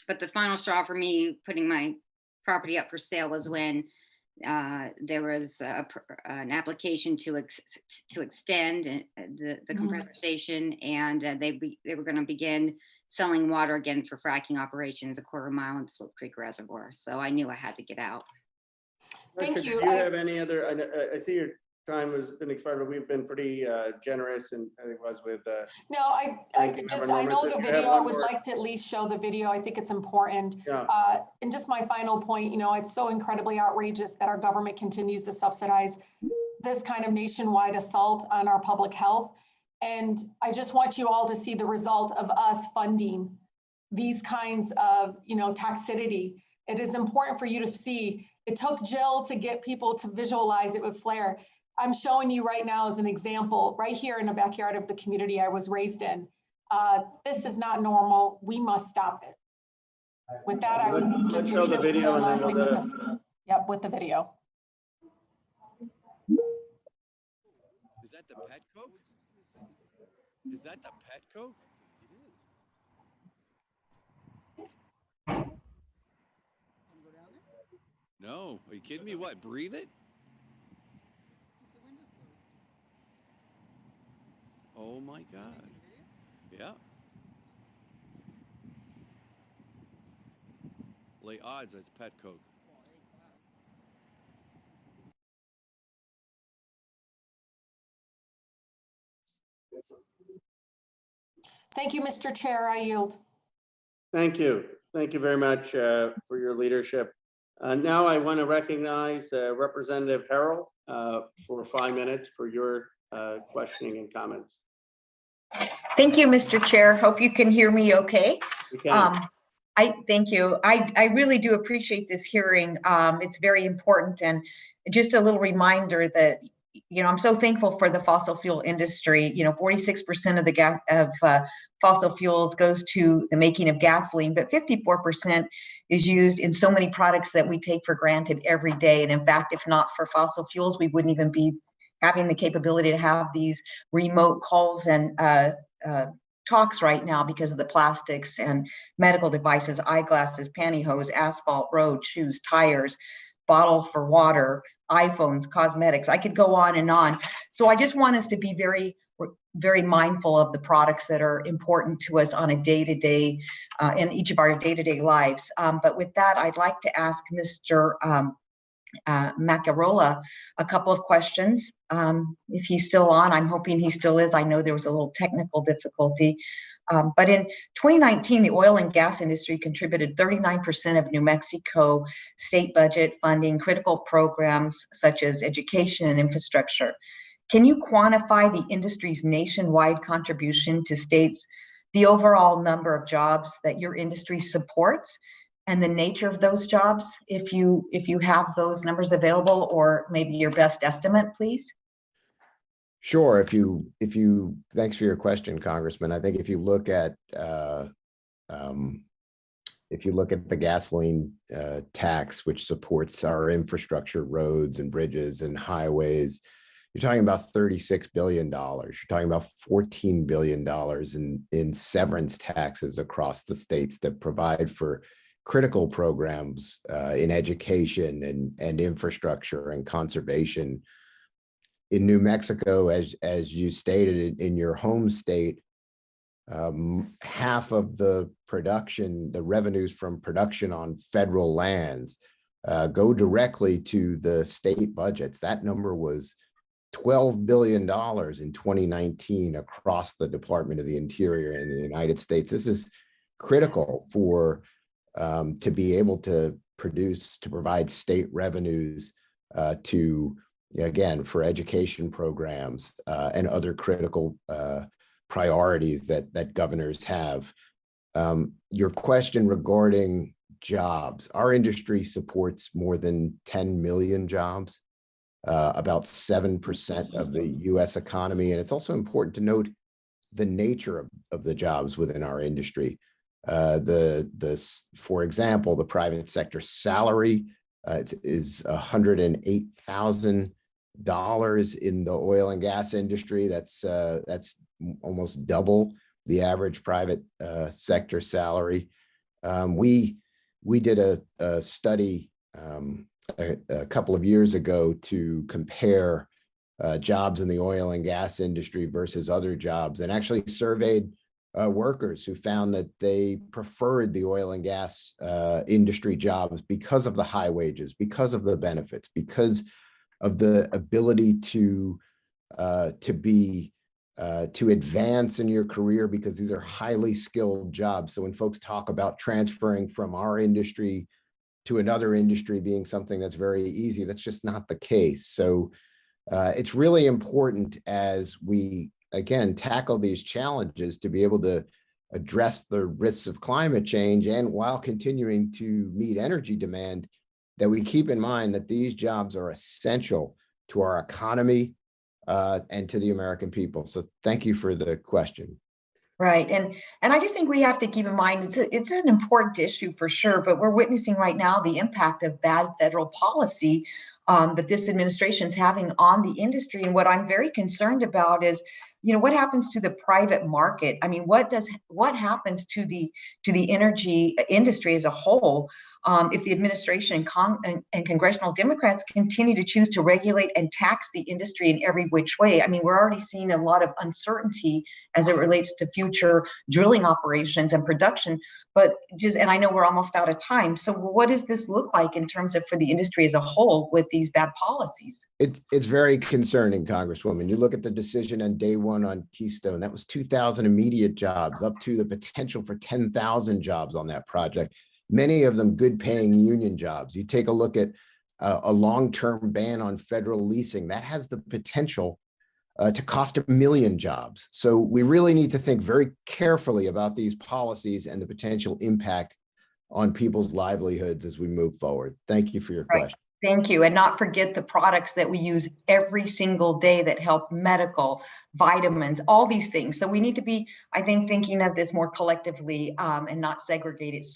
but the final straw for me putting my property up for sale was when there was an application to extend the compressor station, and they were going to begin selling water again for fracking operations a quarter mile in Slope Creek Reservoir. So I knew I had to get out. Thank you. Do you have any other, I see your time has been expired, but we've been pretty generous, and I think it was with. No, I know the video. I would like to at least show the video. I think it's important. Yeah. And just my final point, it's so incredibly outrageous that our government continues to subsidize this kind of nationwide assault on our public health. And I just want you all to see the result of us funding these kinds of, toxicity. It is important for you to see It took Jill to get people to visualize it with flare. I'm showing you right now as an example, right here in the backyard of the community I was raised in. This is not normal. We must stop it. With that, I would Let's just show leave the it with video the and then last we'll thing with go. the, with the video. Is that the Petco? Is that the Petco? No, are you kidding me? What, breathe it? Oh my God. Yeah. Lay odds, that's Petco. Thank you, Mr. Chair. I yield. Thank you. Thank you very much for your leadership. Now I want to recognize Representative Harrell for 5 minutes for your questioning and comments. Thank you, Mr. Chair. Hope you can hear me okay. We can. I thank you. I really do appreciate this hearing. It's very important, and just a little reminder that, you know, I'm so thankful for the fossil fuel industry. You know, 46% of the gas of fossil fuels goes to the making of gasoline, but 54% is used in so many products that we take for granted every day. And in fact, if not for fossil fuels, we wouldn't even be having the capability to have these remote calls and talks right now because of the plastics and medical devices, eyeglasses, pantyhose, asphalt, road, shoes, tires, bottle for water, iPhones, cosmetics. I could go on and on. So I just want us to be very, very mindful of the products that are important to us on a day-to-day, in each of our day-to-day lives. But with that, I'd like to ask Mr. Macarola a couple of questions. If he's still on, I'm hoping he still is. I know there was a little technical difficulty. But in 2019, the oil and gas industry contributed 39% of New Mexico state budget funding critical programs such as education and infrastructure. Can you quantify the industry's nationwide contribution to states, the overall number of jobs that your industry supports, and the nature of those jobs, if you have those numbers available, or maybe your best estimate, please? Sure. Thanks for your question, Congressman. I think if you look at the gasoline tax, which supports our infrastructure, roads and bridges and highways, you're talking about $36 billion. You're talking about $14 billion in severance taxes across the states that provide for critical programs in education and infrastructure and conservation. In New Mexico, as you stated in your home state, half of the production, the revenues from production on federal lands go directly to the state budgets. That number was $12 billion in 2019 across the Department of the Interior in the United States. This is critical for to be able to provide state revenues to, again, for education programs and other critical priorities that governors have. Your question regarding jobs, our industry supports more than 10 million jobs, about 7% of the US economy. And it's also important to note the nature of the jobs within our industry. For example, the private sector salary is $108,000 in the oil and gas industry. That's almost double the average private sector salary. We did a study a couple of years ago to compare jobs in the oil and gas industry versus other jobs, and actually surveyed workers who found that they preferred the oil and gas industry jobs because of the high wages, because of the benefits, because of the ability to advance in your career, because these are highly skilled jobs. So when folks talk about transferring from our industry to another industry being something that's very easy, that's just not the case. So it's really important as we, again, tackle these challenges to be able to address the risks of climate change, and while continuing to meet energy demand, that we keep in mind that these jobs are essential to our economy and to the American people. So thank you for the question. Right. And I just think we have to keep in mind it's an important issue for sure, but we're witnessing right now the impact of bad federal policy that this administration is having on the industry. And what I'm very concerned about is, what happens to the private market? I mean, what happens to the energy industry as a whole if the administration and congressional Democrats continue to choose to regulate and tax the industry in every which way? I mean, we're already seeing a lot of uncertainty as it relates to future drilling operations and production, and I know we're almost out of time. So what does this look like in terms of for the industry as a whole with these bad policies? It's very concerning, Congresswoman. You look at the decision on day one on Keystone, that was 2,000 immediate jobs, up to the potential for 10,000 jobs on that project, many of them good paying union jobs. You take a look at a long-term ban on federal leasing, that has the potential to cost 1 million jobs. So we really need to think very carefully about these policies and the potential impact on people's livelihoods as we move forward. Thank you for your question. Thank you. And not forget the products that we use every single day that help medical, vitamins, all these things. So we need to be, I think, thinking of this more collectively and not segregate it.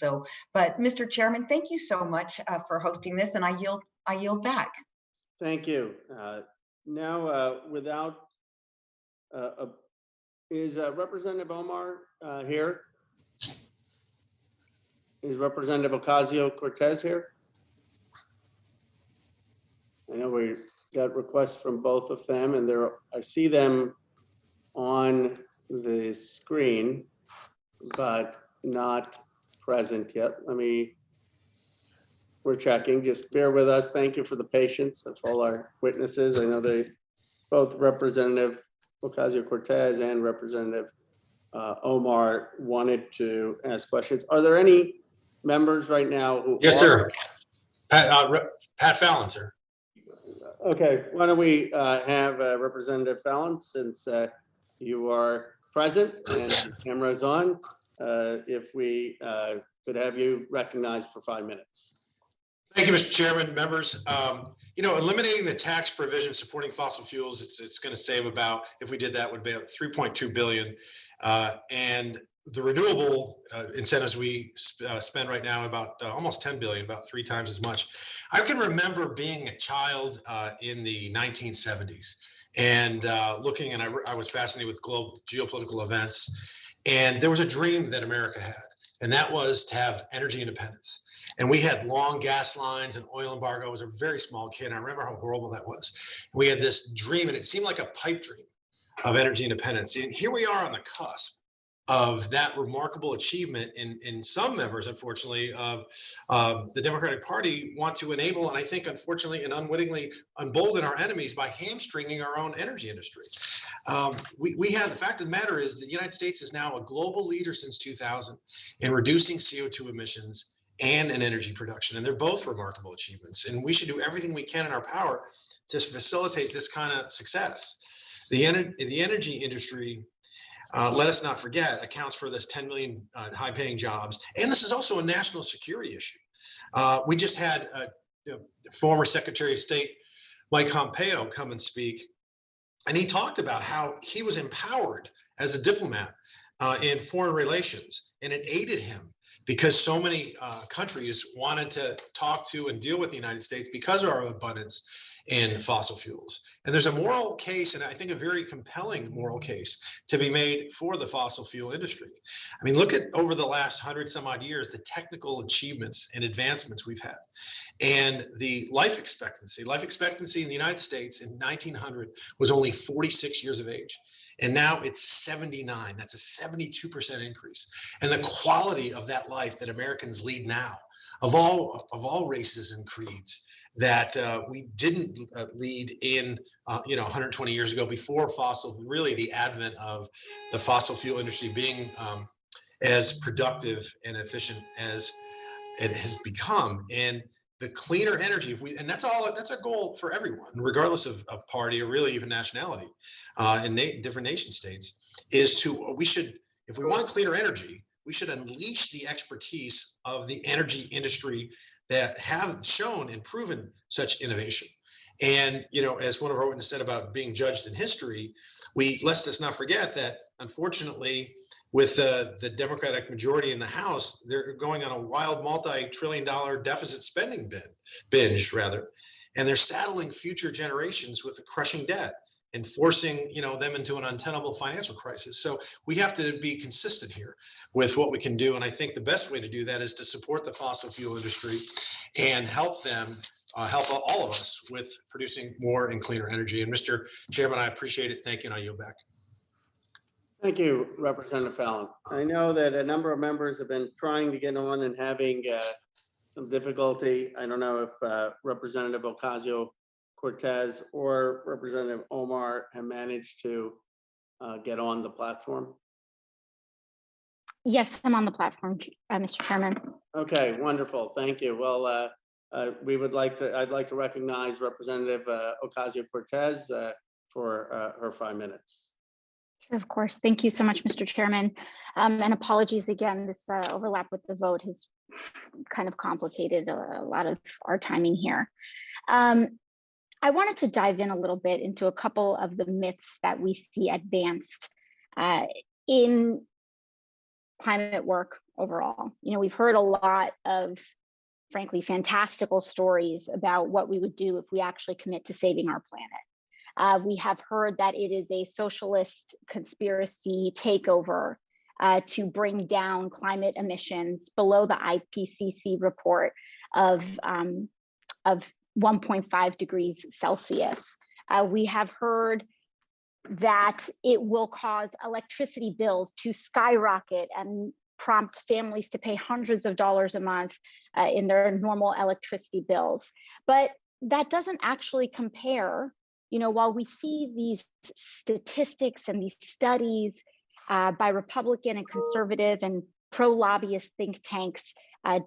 But Mr. Chairman, thank you so much for hosting this, and I yield back. Thank you. Now, is Representative Omar here? Is Representative Ocasio-Cortez here? I know we got requests from both of them, and I see them on the screen, but not present yet. We're checking, just bear with us. Thank you for the patience of all our witnesses. I know both Representative Ocasio-Cortez and Representative Omar wanted to ask questions. Are there any members right now who Yes, sir. Pat Fallon, sir. Okay, why don't we have Representative Fallon, since you are present and the camera is on, if we could have you recognized for 5 minutes. Thank you, Mr. Chairman, members. Eliminating the tax provision supporting fossil fuels, it's going to save about, if we did that, would be about $3.2 billion. And the renewable incentives we spend right now about almost $10 billion, about 3 times as much. I can remember being a child in the 1970s and looking, and I was fascinated with global geopolitical events. And there was a dream that America had, and that was to have energy independence. And we had long gas lines and oil embargo. I was a very small kid. I remember how horrible that was. We had this dream, and it seemed like a pipe dream of energy independence. And here we are on the cusp of that remarkable achievement in some members, unfortunately, of the Democratic Party want to enable, and I think, unfortunately and unwittingly, embolden our enemies by hamstringing our own energy industry. We have, the fact of the matter is the United States is now a global leader since 2000 in reducing CO2 emissions and in energy production, and they're both remarkable achievements, and we should do everything we can in our power to facilitate this kind of success. The energy industry, let us not forget, accounts for this 10 million high-paying jobs. And this is also a national security issue. We just had former Secretary of State Mike Pompeo come and speak, and he talked about how he was empowered as a diplomat in foreign relations, and it aided him because so many countries wanted to talk to and deal with the United States because of our abundance in fossil fuels. And there's a moral case, and I think a very compelling moral case, to be made for the fossil fuel industry. I mean, look at over the last 100 some odd years, the technical achievements and advancements we've had. And the life expectancy in the United States in 1900 was only 46 years of age. And now it's 79. That's a 72% increase. And the quality of that life that Americans lead now, of all races and creeds, that we didn't lead in 120 years ago, before the advent of the fossil fuel industry being as productive and efficient as it has become. And the cleaner energy, and that's a goal for everyone, regardless of party or really even nationality, in different nation states, is if we want cleaner energy, we should unleash the expertise of the energy industry that have shown and proven such innovation. And, you know, as one of our witnesses said about being judged in history, let's not forget that unfortunately, with the Democratic majority in the House, they're going on a wild multi-trillion-dollar deficit spending binge, and they're saddling future generations with a crushing debt and forcing, you know, them into an untenable financial crisis. So we have to be consistent here with what we can do. And I think the best way to do that is to support the fossil fuel industry and help them, help all of us with producing more and cleaner energy. And Mr. Chairman, I appreciate it. Thank you, and I yield back. Thank you, Representative Fallon. I know that a number of members have been trying to get on and having some difficulty. I don't know if Representative Ocasio-Cortez or Representative Omar have managed to get on the platform. Yes, I'm on the platform, Mr. Chairman. Okay, wonderful. Thank you. Well, I'd like to recognize Representative Ocasio-Cortez for her 5 minutes. Sure, of course. Thank you so much, Mr. Chairman. And apologies again, this overlap with the vote has kind of complicated a lot of our timing here. I wanted to dive in a little bit into a couple of the myths that we see advanced in climate work overall. You know, we've heard a lot of, frankly, fantastical stories about what we would do if we actually commit to saving our planet. We have heard that it is a socialist conspiracy takeover to bring down climate emissions below the IPCC report of 1.5 degrees Celsius. We have heard that it will cause electricity bills to skyrocket and prompt families to pay hundreds of dollars a month in their normal electricity bills. But that doesn't actually compare. You know, while we see these statistics and these studies by Republican and conservative and pro-lobbyist think tanks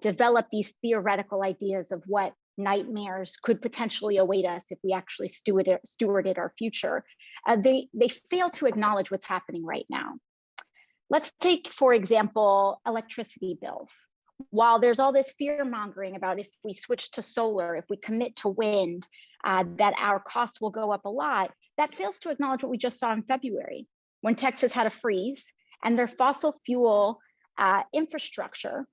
develop these theoretical ideas of what nightmares could potentially await us if we actually stewarded our future, they fail to acknowledge what's happening right now. Let's take, for example, electricity bills. While there's all this fear mongering about if we switch to solar, if we commit to wind, that our costs will go up a lot, that fails to acknowledge what we just saw in February when Texas had a freeze and their fossil fuel infrastructure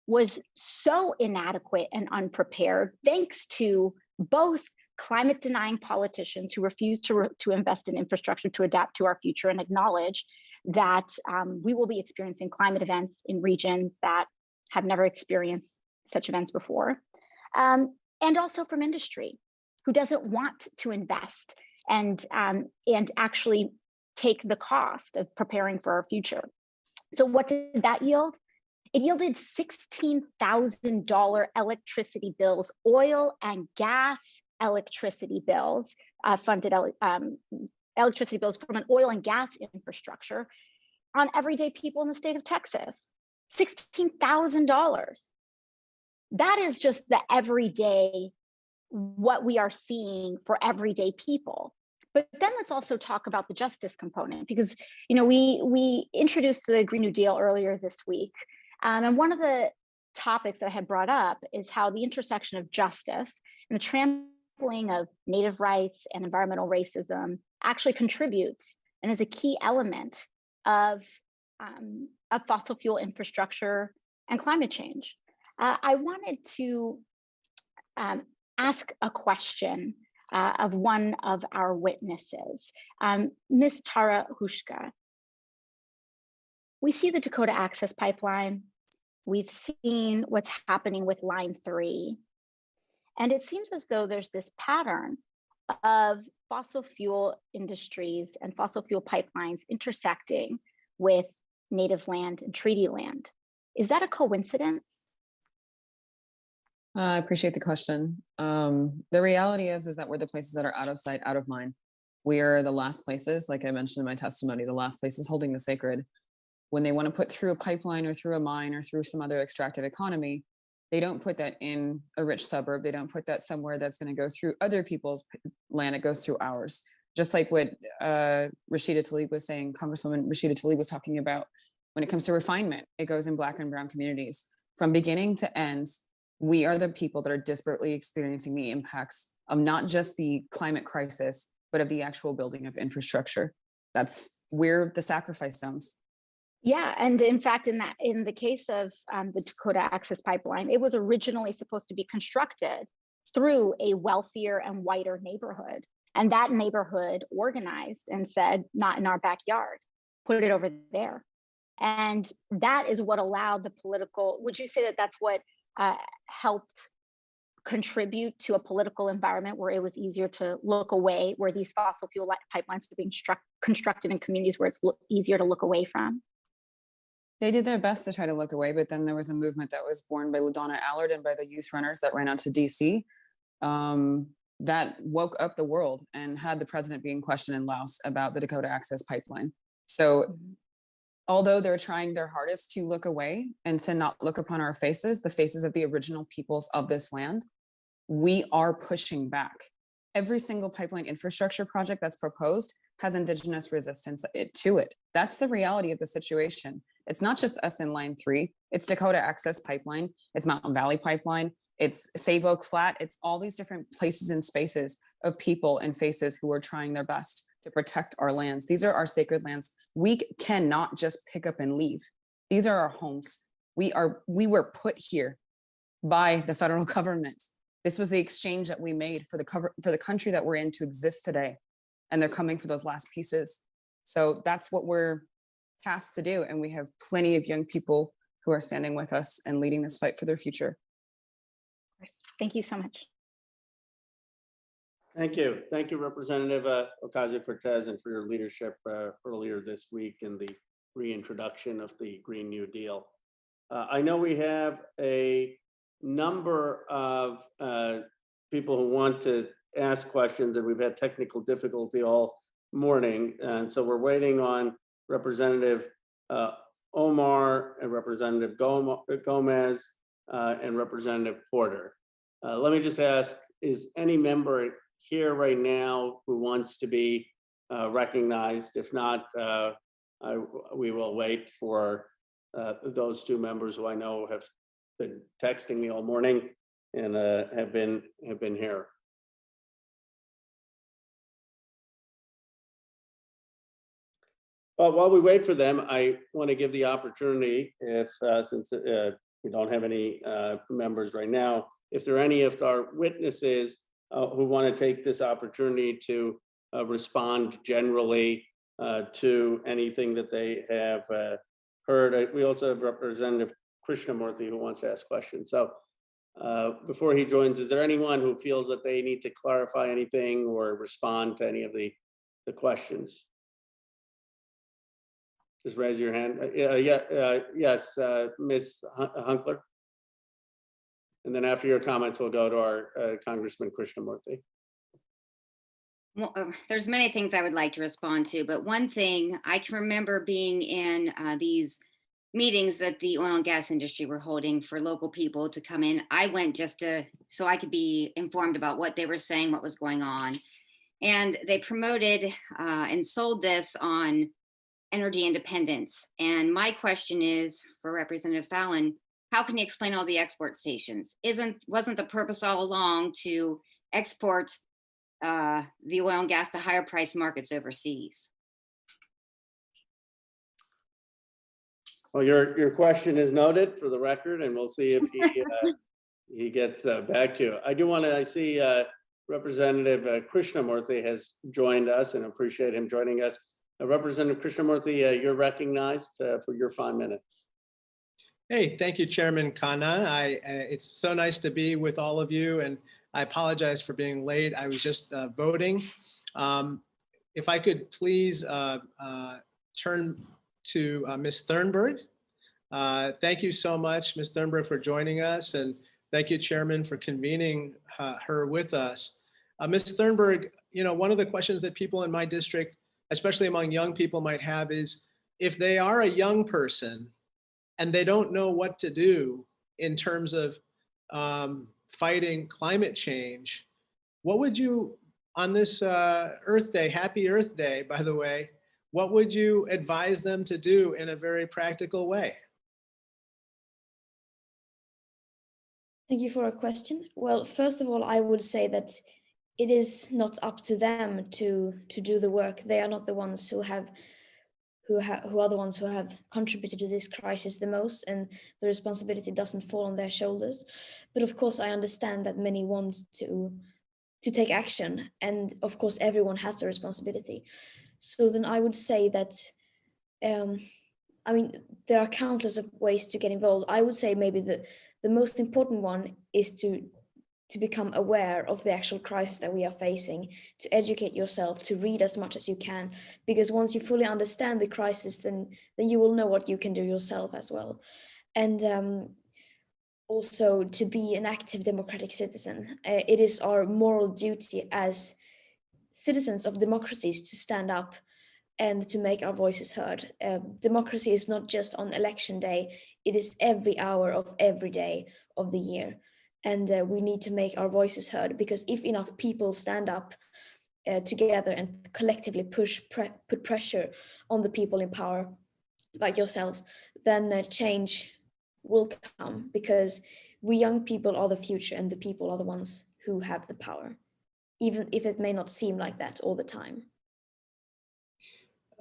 was so inadequate and unprepared, thanks to both climate denying politicians who refuse to invest in infrastructure to adapt to our future and acknowledge that we will be experiencing climate events in regions that have never experienced such events before. And also from industry, who doesn't want to invest and actually take the cost of preparing for our future. So what did that yield? It yielded $16,000 electricity bills, oil and gas electricity bills, funded electricity bills from an oil and gas infrastructure on everyday people in the state of Texas. $16,000. That is just the everyday, what we are seeing for everyday people. But then let's also talk about the justice component, because you know we introduced the Green New Deal earlier this week. And one of the topics that I had brought up is how the intersection of justice and the trampling of Native rights and environmental racism actually contributes and is a key element of fossil fuel infrastructure and climate change. I wanted to ask a question of one of our witnesses, Ms. Tara Hushka. We see the Dakota Access Pipeline. We've seen what's happening with Line 3. And it seems as though there's this pattern of fossil fuel industries and fossil fuel pipelines intersecting with native land and treaty land. Is that a coincidence? I appreciate the question. The reality is that we're the places that are out of sight, out of mind. We are the last places, like I mentioned in my testimony, the last places holding the sacred. When they want to put through a pipeline or through a mine or through some other extractive economy, they don't put that in a rich suburb. They don't put that somewhere that's going to go through other people's land. It goes through ours. Just like what Rashida Tlaib was saying, Congresswoman Rashida Tlaib was talking about when it comes to refinement, it goes in Black and brown communities. From beginning to end, We are the people that are disparately experiencing the impacts of not just the climate crisis, but of the actual building of infrastructure. We're the sacrifice zones. Yeah, and in fact, in the case of the Dakota Access Pipeline, it was originally supposed to be constructed through a wealthier and whiter neighborhood. And that neighborhood organized and said, not in our backyard, put it over there. And that is what allowed the political, would you say that that's what helped contribute to a political environment where it was easier to look away, where these fossil fuel pipelines were being constructed in communities where it's easier to look away from? They did their best to try to look away, but then there was a movement that was born by LaDonna Allard and by the youth runners that ran out to DC that woke up the world and had the president being questioned in Laos about the Dakota Access Pipeline. So although they're trying their hardest to look away and to not look upon our faces, the faces of the original peoples of this land, we are pushing back. Every single pipeline infrastructure project that's proposed has indigenous resistance to it. That's the reality of the situation. It's not just us in Line 3, it's Dakota Access Pipeline, it's Mountain Valley Pipeline, it's Save Oak Flat, it's all these different places and spaces of people and faces who are trying their best to protect our lands. These are our sacred lands. We cannot just pick up and leave. These are our homes. We were put here by the federal government. This was the exchange that we made for the country that we're in to exist today. And they're coming for those last pieces. So that's what we're tasked to do. And we have plenty of young people who are standing with us and leading this fight for their future. Thank you so much. Thank you. Thank you, Representative Ocasio-Cortez, and for your leadership earlier this week in the reintroduction of the Green New Deal. I know we have a number of people who want to ask questions, and we've had technical difficulty all morning. And so we're waiting on Representative Omar and Representative Gomez and Representative Porter. Let me just ask, is any member here right now who wants to be recognized? If not, we will wait for those two members who I know have been texting me all morning and have been here. But while we wait for them, I want to give the opportunity, if since we don't have any members right now, if there are any of our witnesses who want to take this opportunity to respond generally to anything that they have heard. We also have Representative Krishnamurthy who wants to ask questions. So before he joins, is there anyone who feels that they need to clarify anything or respond to any of the questions? Just raise your hand. Yes, Ms. Hunkler. And then after your comments, we'll go to our Congressman Krishnamurthy. Well, there's many things I would like to respond to, but one thing I can remember being in these meetings that the oil and gas industry were holding for local people to come in. I went just so I could be informed about what they were saying, what was going on. And they promoted and sold this on energy independence. And my question is for Representative Fallon, how can you explain all the export stations? Wasn't the purpose all along to export the oil and gas to higher price markets overseas? Well, your question is noted for the record, and we'll see if he gets back to you. I do want to, I see Representative Krishnamurthy has joined us, and appreciate him joining us. Representative Krishnamurthy, you're recognized for your 5 minutes. Hey, thank you, Chairman Khanna. It's so nice to be with all of you, and I apologize for being late. I was just voting. If I could please turn to Ms. Thurnberg. Thank you so much, Ms. Thurnberg, for joining us, and thank you, Chairman, for convening her with us. Ms. Thurnberg, you know, one of the questions that people in my district, especially among young people, might have is, if they are a young person and they don't know what to do in terms of fighting climate change, what would you, on this Earth Day, happy Earth Day, by the way, what would you advise them to do in a very practical way? Thank you for a question. Well, first of all, I would say that it is not up to them to do the work. They are not the ones who are the ones who have contributed to this crisis the most, and the responsibility doesn't fall on their shoulders. But of course, I understand that many want to take action, and of course, everyone has the responsibility. So then I would say that, I mean, there are countless of ways to get involved. I would say maybe the most important one is to become aware of the actual crisis that we are facing, to educate yourself, to read as much as you can, because once you fully understand the crisis, then you will know what you can do yourself as well. And also to be an active democratic citizen. It is our moral duty as citizens of democracies to stand up and to make our voices heard. Democracy is not just on election day, it is every hour of every day of the year. And we need to make our voices heard, because if enough people stand up together and collectively put pressure on the people in power, like yourselves, then change will come, because we young people are the future, and the people are the ones who have the power, even if it may not seem like that all the time.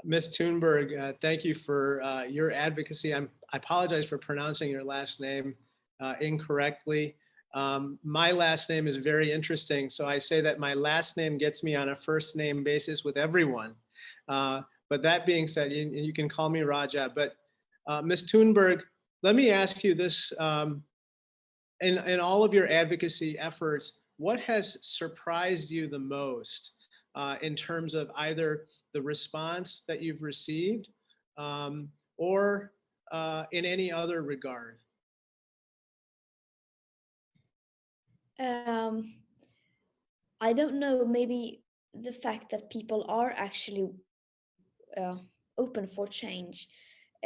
Ms. Thunberg, thank you for your advocacy. I apologize for pronouncing your last name incorrectly. My last name is very interesting, so I say that my last name gets me on a first name basis with everyone. But that being said, you can call me Raja, but Ms. Thunberg, let me ask you this. In all of your advocacy efforts, what has surprised you the most in terms of either the response that you've received or in any other regard? I don't know, maybe the fact that people are actually open for change.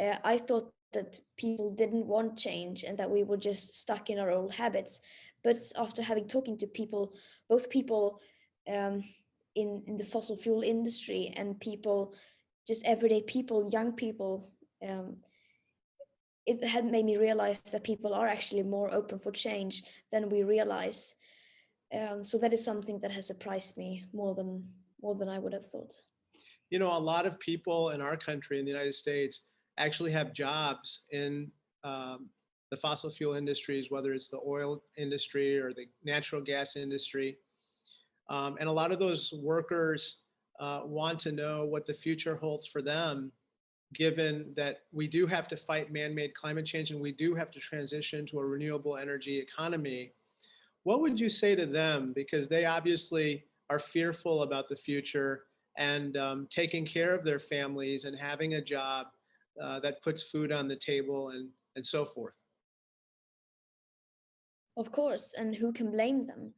I thought that people didn't want change and that we were just stuck in our old habits. But after having talking to people, both people in the fossil fuel industry and people, just everyday people, young people, it had made me realize that people are actually more open for change than we realize. So that is something that has surprised me more than I would have thought. You know, a lot of people in our country, in the United States, actually have jobs in the fossil fuel industries, whether it's the oil industry or the natural gas industry. And a lot of those workers want to know what the future holds for them, given that we do have to fight man-made climate change and we do have to transition to a renewable energy economy. What would you say to them? Because they obviously are fearful about the future and taking care of their families and having a job that puts food on the table and so forth. Of course, and who can blame them?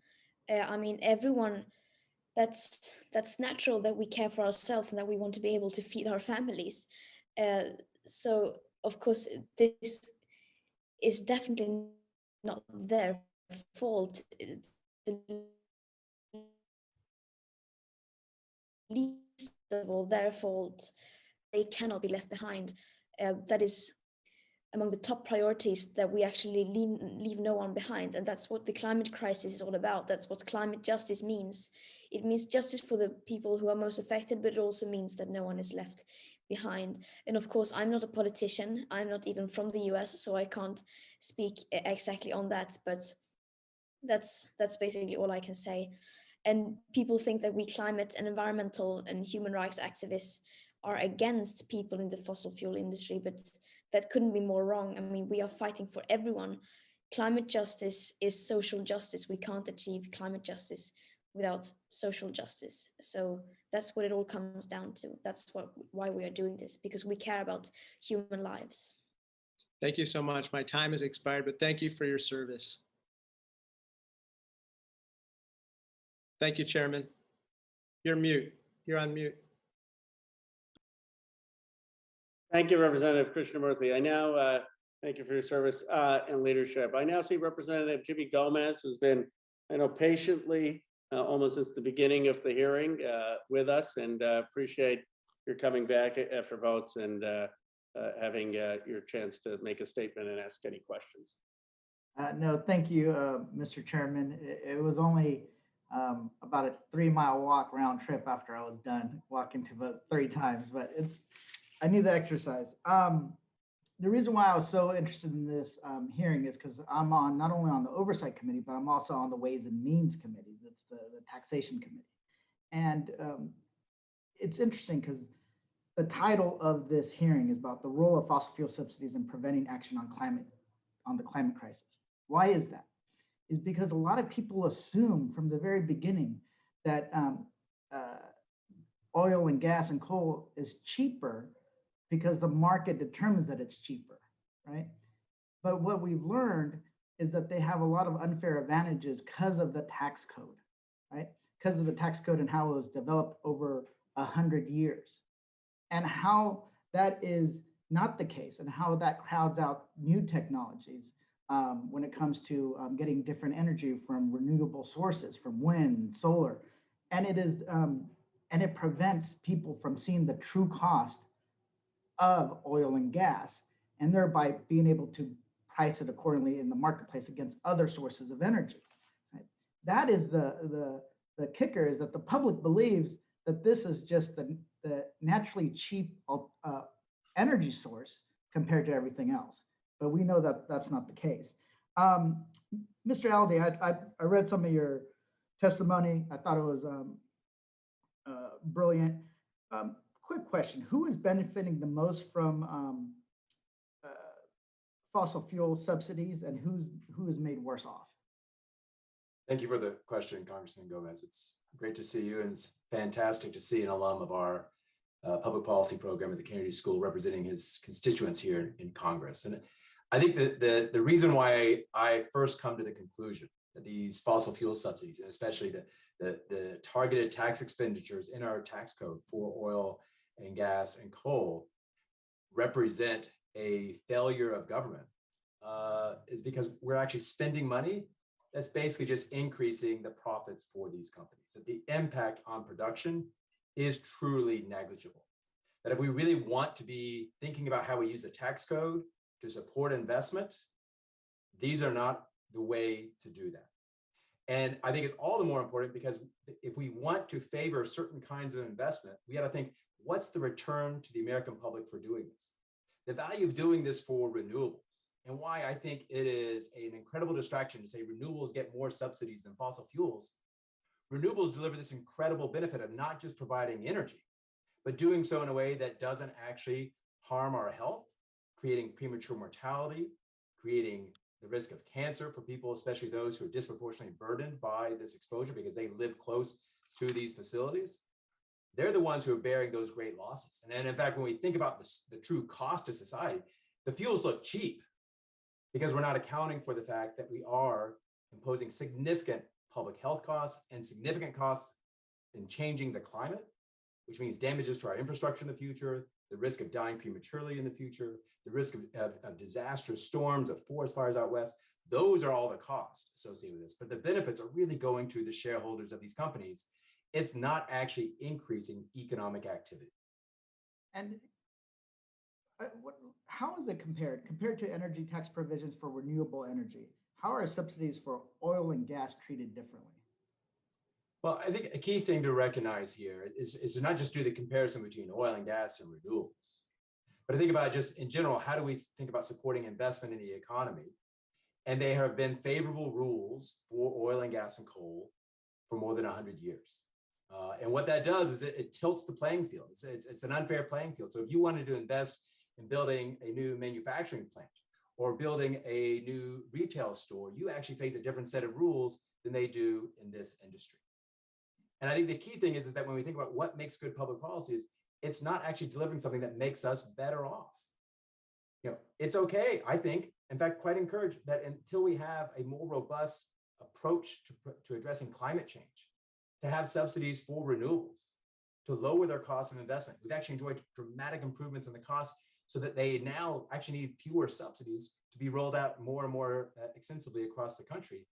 I mean, everyone, that's natural that we care for ourselves and that we want to be able to feed our families. So of course, this is definitely not their fault. The least of all their fault. They cannot be left behind. That is among the top priorities, that we actually leave no one behind. And that's what the climate crisis is all about. That's what climate justice means. It means justice for the people who are most affected, but it also means that no one is left behind. And of course, I'm not a politician. I'm not even from the US, so I can't speak exactly on that, but that's basically all I can say. And people think that we climate and environmental and human rights activists are against people in the fossil fuel industry, but that couldn't be more wrong. I mean, we are fighting for everyone. Climate justice is social justice. We can't achieve climate justice without social justice. So that's what it all comes down to. That's why we are doing this, because we care about human lives. Thank you so much. My time has expired, but thank you for your service. Thank you, Chairman. You're mute. You're on mute. Thank you, Representative Krishnamurthy. I now thank you for your service and leadership. I now see Representative Jimmy Gomez, who's been, I know, patiently almost since the beginning of the hearing with us, and appreciate your coming back after votes and having your chance to make a statement and ask any questions. No, thank you, Mr. Chairman. It was only about a 3-mile walk round trip after I was done walking to about 3 times, but I need the exercise. The reason why I was so interested in this hearing is because I'm not only on the Oversight Committee, but I'm also on the Ways and Means Committee. That's the Taxation Committee. And it's interesting because the title of this hearing is about the role of fossil fuel subsidies in preventing action on the climate crisis. Why is that? Is because a lot of people assume from the very beginning that oil and gas and coal is cheaper because the market determines that it's cheaper, right? But what we've learned is that they have a lot of unfair advantages because of the tax code, right? Because of the tax code and how it was developed over 100 years, and how that is not the case, and how that crowds out new technologies when it comes to getting different energy from renewable sources, from wind, solar, and it prevents people from seeing the true cost of oil and gas, and thereby being able to price it accordingly in the marketplace against other sources of energy. Right? That is the kicker, is that the public believes that this is just the naturally cheap energy source compared to everything else. But we know that that's not the case. Mr. Aldi, I read some of your testimony. I thought it was brilliant. Quick question: who is benefiting the most from fossil fuel subsidies, and who is made worse off? Thank you for the question, Congressman Gomez. It's great to see you, and it's fantastic to see an alum of our public policy program at the Kennedy School representing his constituents here in Congress. And I think that the reason why I first come to the conclusion that these fossil fuel subsidies, and especially the targeted tax expenditures in our tax code for oil and gas and coal, represent a failure of government is because we're actually spending money that's basically just increasing the profits for these companies. That the impact on production is truly negligible. That if we really want to be thinking about how we use the tax code to support investment, these are not the way to do that. And I think it's all the more important because if we want to favor certain kinds of investment, we got to think, what's the return to the American public for doing this? The value of doing this for renewables, and why I think it is an incredible distraction to say renewables get more subsidies than fossil fuels. Renewables deliver this incredible benefit of not just providing energy, but doing so in a way that doesn't actually harm our health, creating premature mortality, creating the risk of cancer for people, especially those who are disproportionately burdened by this exposure because they live close to these facilities. They're the ones who are bearing those great losses. And in fact, when we think about the true cost to society, the fuels look cheap because we're not accounting for the fact that we are imposing significant public health costs and significant costs in changing the climate, which means damages to our infrastructure in the future, the risk of dying prematurely in the future, the risk of disastrous storms, of forest fires out west. Those are all the costs associated with this. But the benefits are really going to the shareholders of these companies. It's not actually increasing economic activity. And how is it compared to energy tax provisions for renewable energy? How are subsidies for oil and gas treated differently? Well, I think a key thing to recognize here is to not just do the comparison between oil and gas and renewables, but to think about just in general, how do we think about supporting investment in the economy? And there have been favorable rules for oil and gas and coal for more than 100 years. And what that does is it tilts the playing field. It's an unfair playing field. So if you wanted to invest in building a new manufacturing plant or building a new retail store, you actually face a different set of rules than they do in this industry. And I think the key thing is that when we think about what makes good public policy is it's not actually delivering something that makes us better off. You know, it's okay, I think, in fact, quite encouraged that until we have a more robust approach to addressing climate change, to have subsidies for renewables, to lower their cost of investment. We've actually enjoyed dramatic improvements in the cost so that they now actually need fewer subsidies to be rolled out more and more extensively across the country.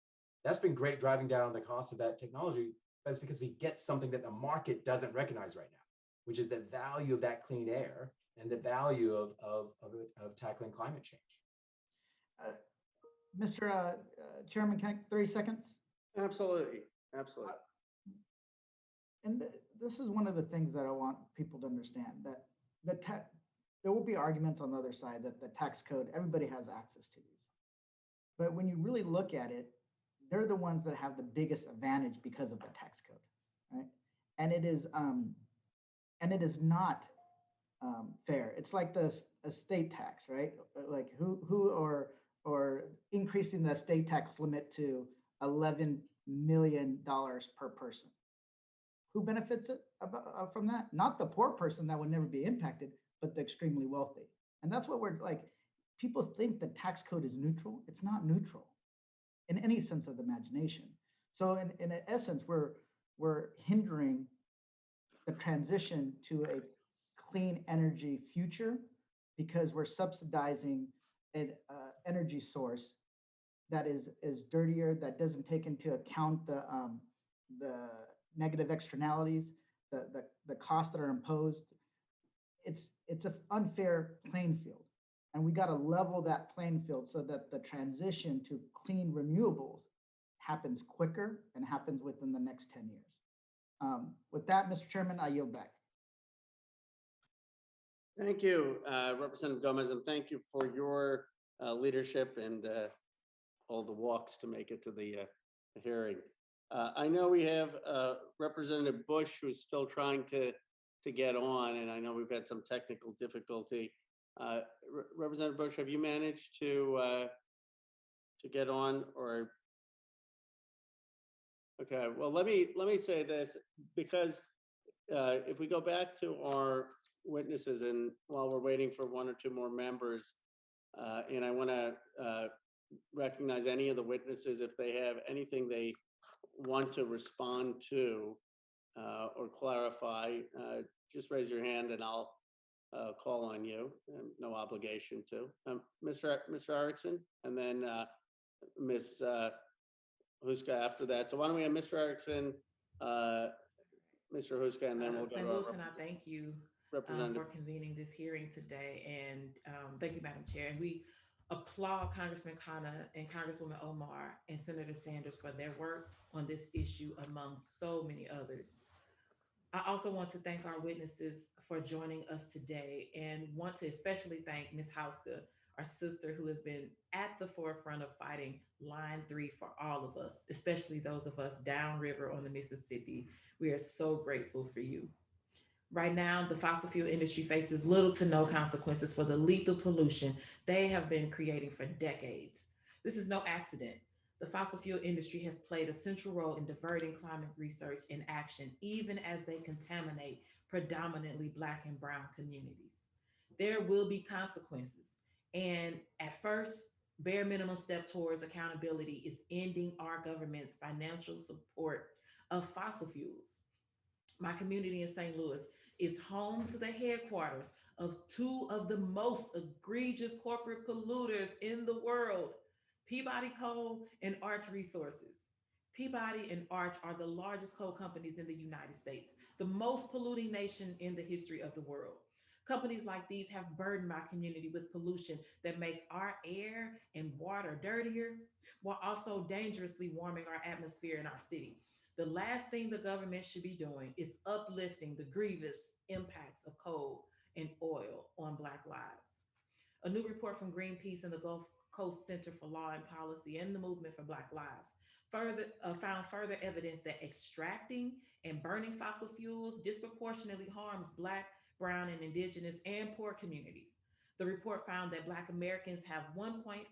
That's been great, driving down the cost of that technology, but it's because we get something that the market doesn't recognize right now, which is the value of that clean air and the value of tackling climate change. Mr. Chairman, can I 30 seconds? Absolutely, absolutely. And this is one of the things that I want people to understand, that there will be arguments on the other side that the tax code, everybody has access to these. But when you really look at it, they're the ones that have the biggest advantage because of the tax code, right? And it is not fair. It's like the estate tax, right? Like or increasing the estate tax limit to $11 million per person. Who benefits from that? Not the poor person that would never be impacted, but the extremely wealthy. And that's what we're like, people think the tax code is neutral. It's not neutral in any sense of the imagination. So in essence, we're hindering the transition to a clean energy future because we're subsidizing an energy source that is dirtier, that doesn't take into account the negative externalities, the costs that are imposed. It's an unfair playing field. And we got to level that playing field so that the transition to clean renewables happens quicker and happens within the next 10 years. With that, Mr. Chairman, I yield back. Thank you, Representative Gomez, and thank you for your leadership and all the walks to make it to the hearing. I know we have Representative Bush who's still trying to get on, and I know we've had some technical difficulty. Representative Bush, have you managed to get on? Or okay, well, let me say this, because if we go back to our witnesses, and while we're waiting for one or two more members, and I want to recognize any of the witnesses if they have anything they want to respond to or clarify, just raise your hand and I'll call on you. No obligation to. Mr. Erickson, and then Ms. Huska after that. So why don't we have Mr. Erickson, Mr. Huska, and then we'll go St. to Louis, and I thank you for convening this hearing today, and thank you, Madam Chair. And we applaud Congressman Khanna and Congresswoman Omar and Senator Sanders for their work on this issue, among so many others. I also want to thank our witnesses for joining us today, and want to especially thank Ms. Hauska, our sister, who has been at the forefront of fighting Line 3 for all of us, especially those of us downriver on the Mississippi. We are so grateful for you. Right now, the fossil fuel industry faces little to no consequences for the lethal pollution they have been creating for decades. This is no accident. The fossil fuel industry has played a central role in diverting climate research and action, even as they contaminate predominantly Black and Brown communities. There will be consequences. And at first, bare minimum step towards accountability is ending our government's financial support of fossil fuels. My community in St. Louis is home to the headquarters of two of the most egregious corporate polluters in the world, Peabody Coal and Arch Resources. Peabody and Arch are the largest coal companies in the United States, the most polluting nation in the history of the world. Companies like these have burdened my community with pollution that makes our air and water dirtier, while also dangerously warming our atmosphere in our city. The last thing the government should be doing is uplifting the grievous impacts of coal and oil on Black lives. A new report from Greenpeace and the Gulf Coast Center for Law and Policy and the Movement for Black Lives found further evidence that extracting and burning fossil fuels disproportionately harms Black, Brown, and Indigenous and poor communities. The report found that Black Americans have 1.5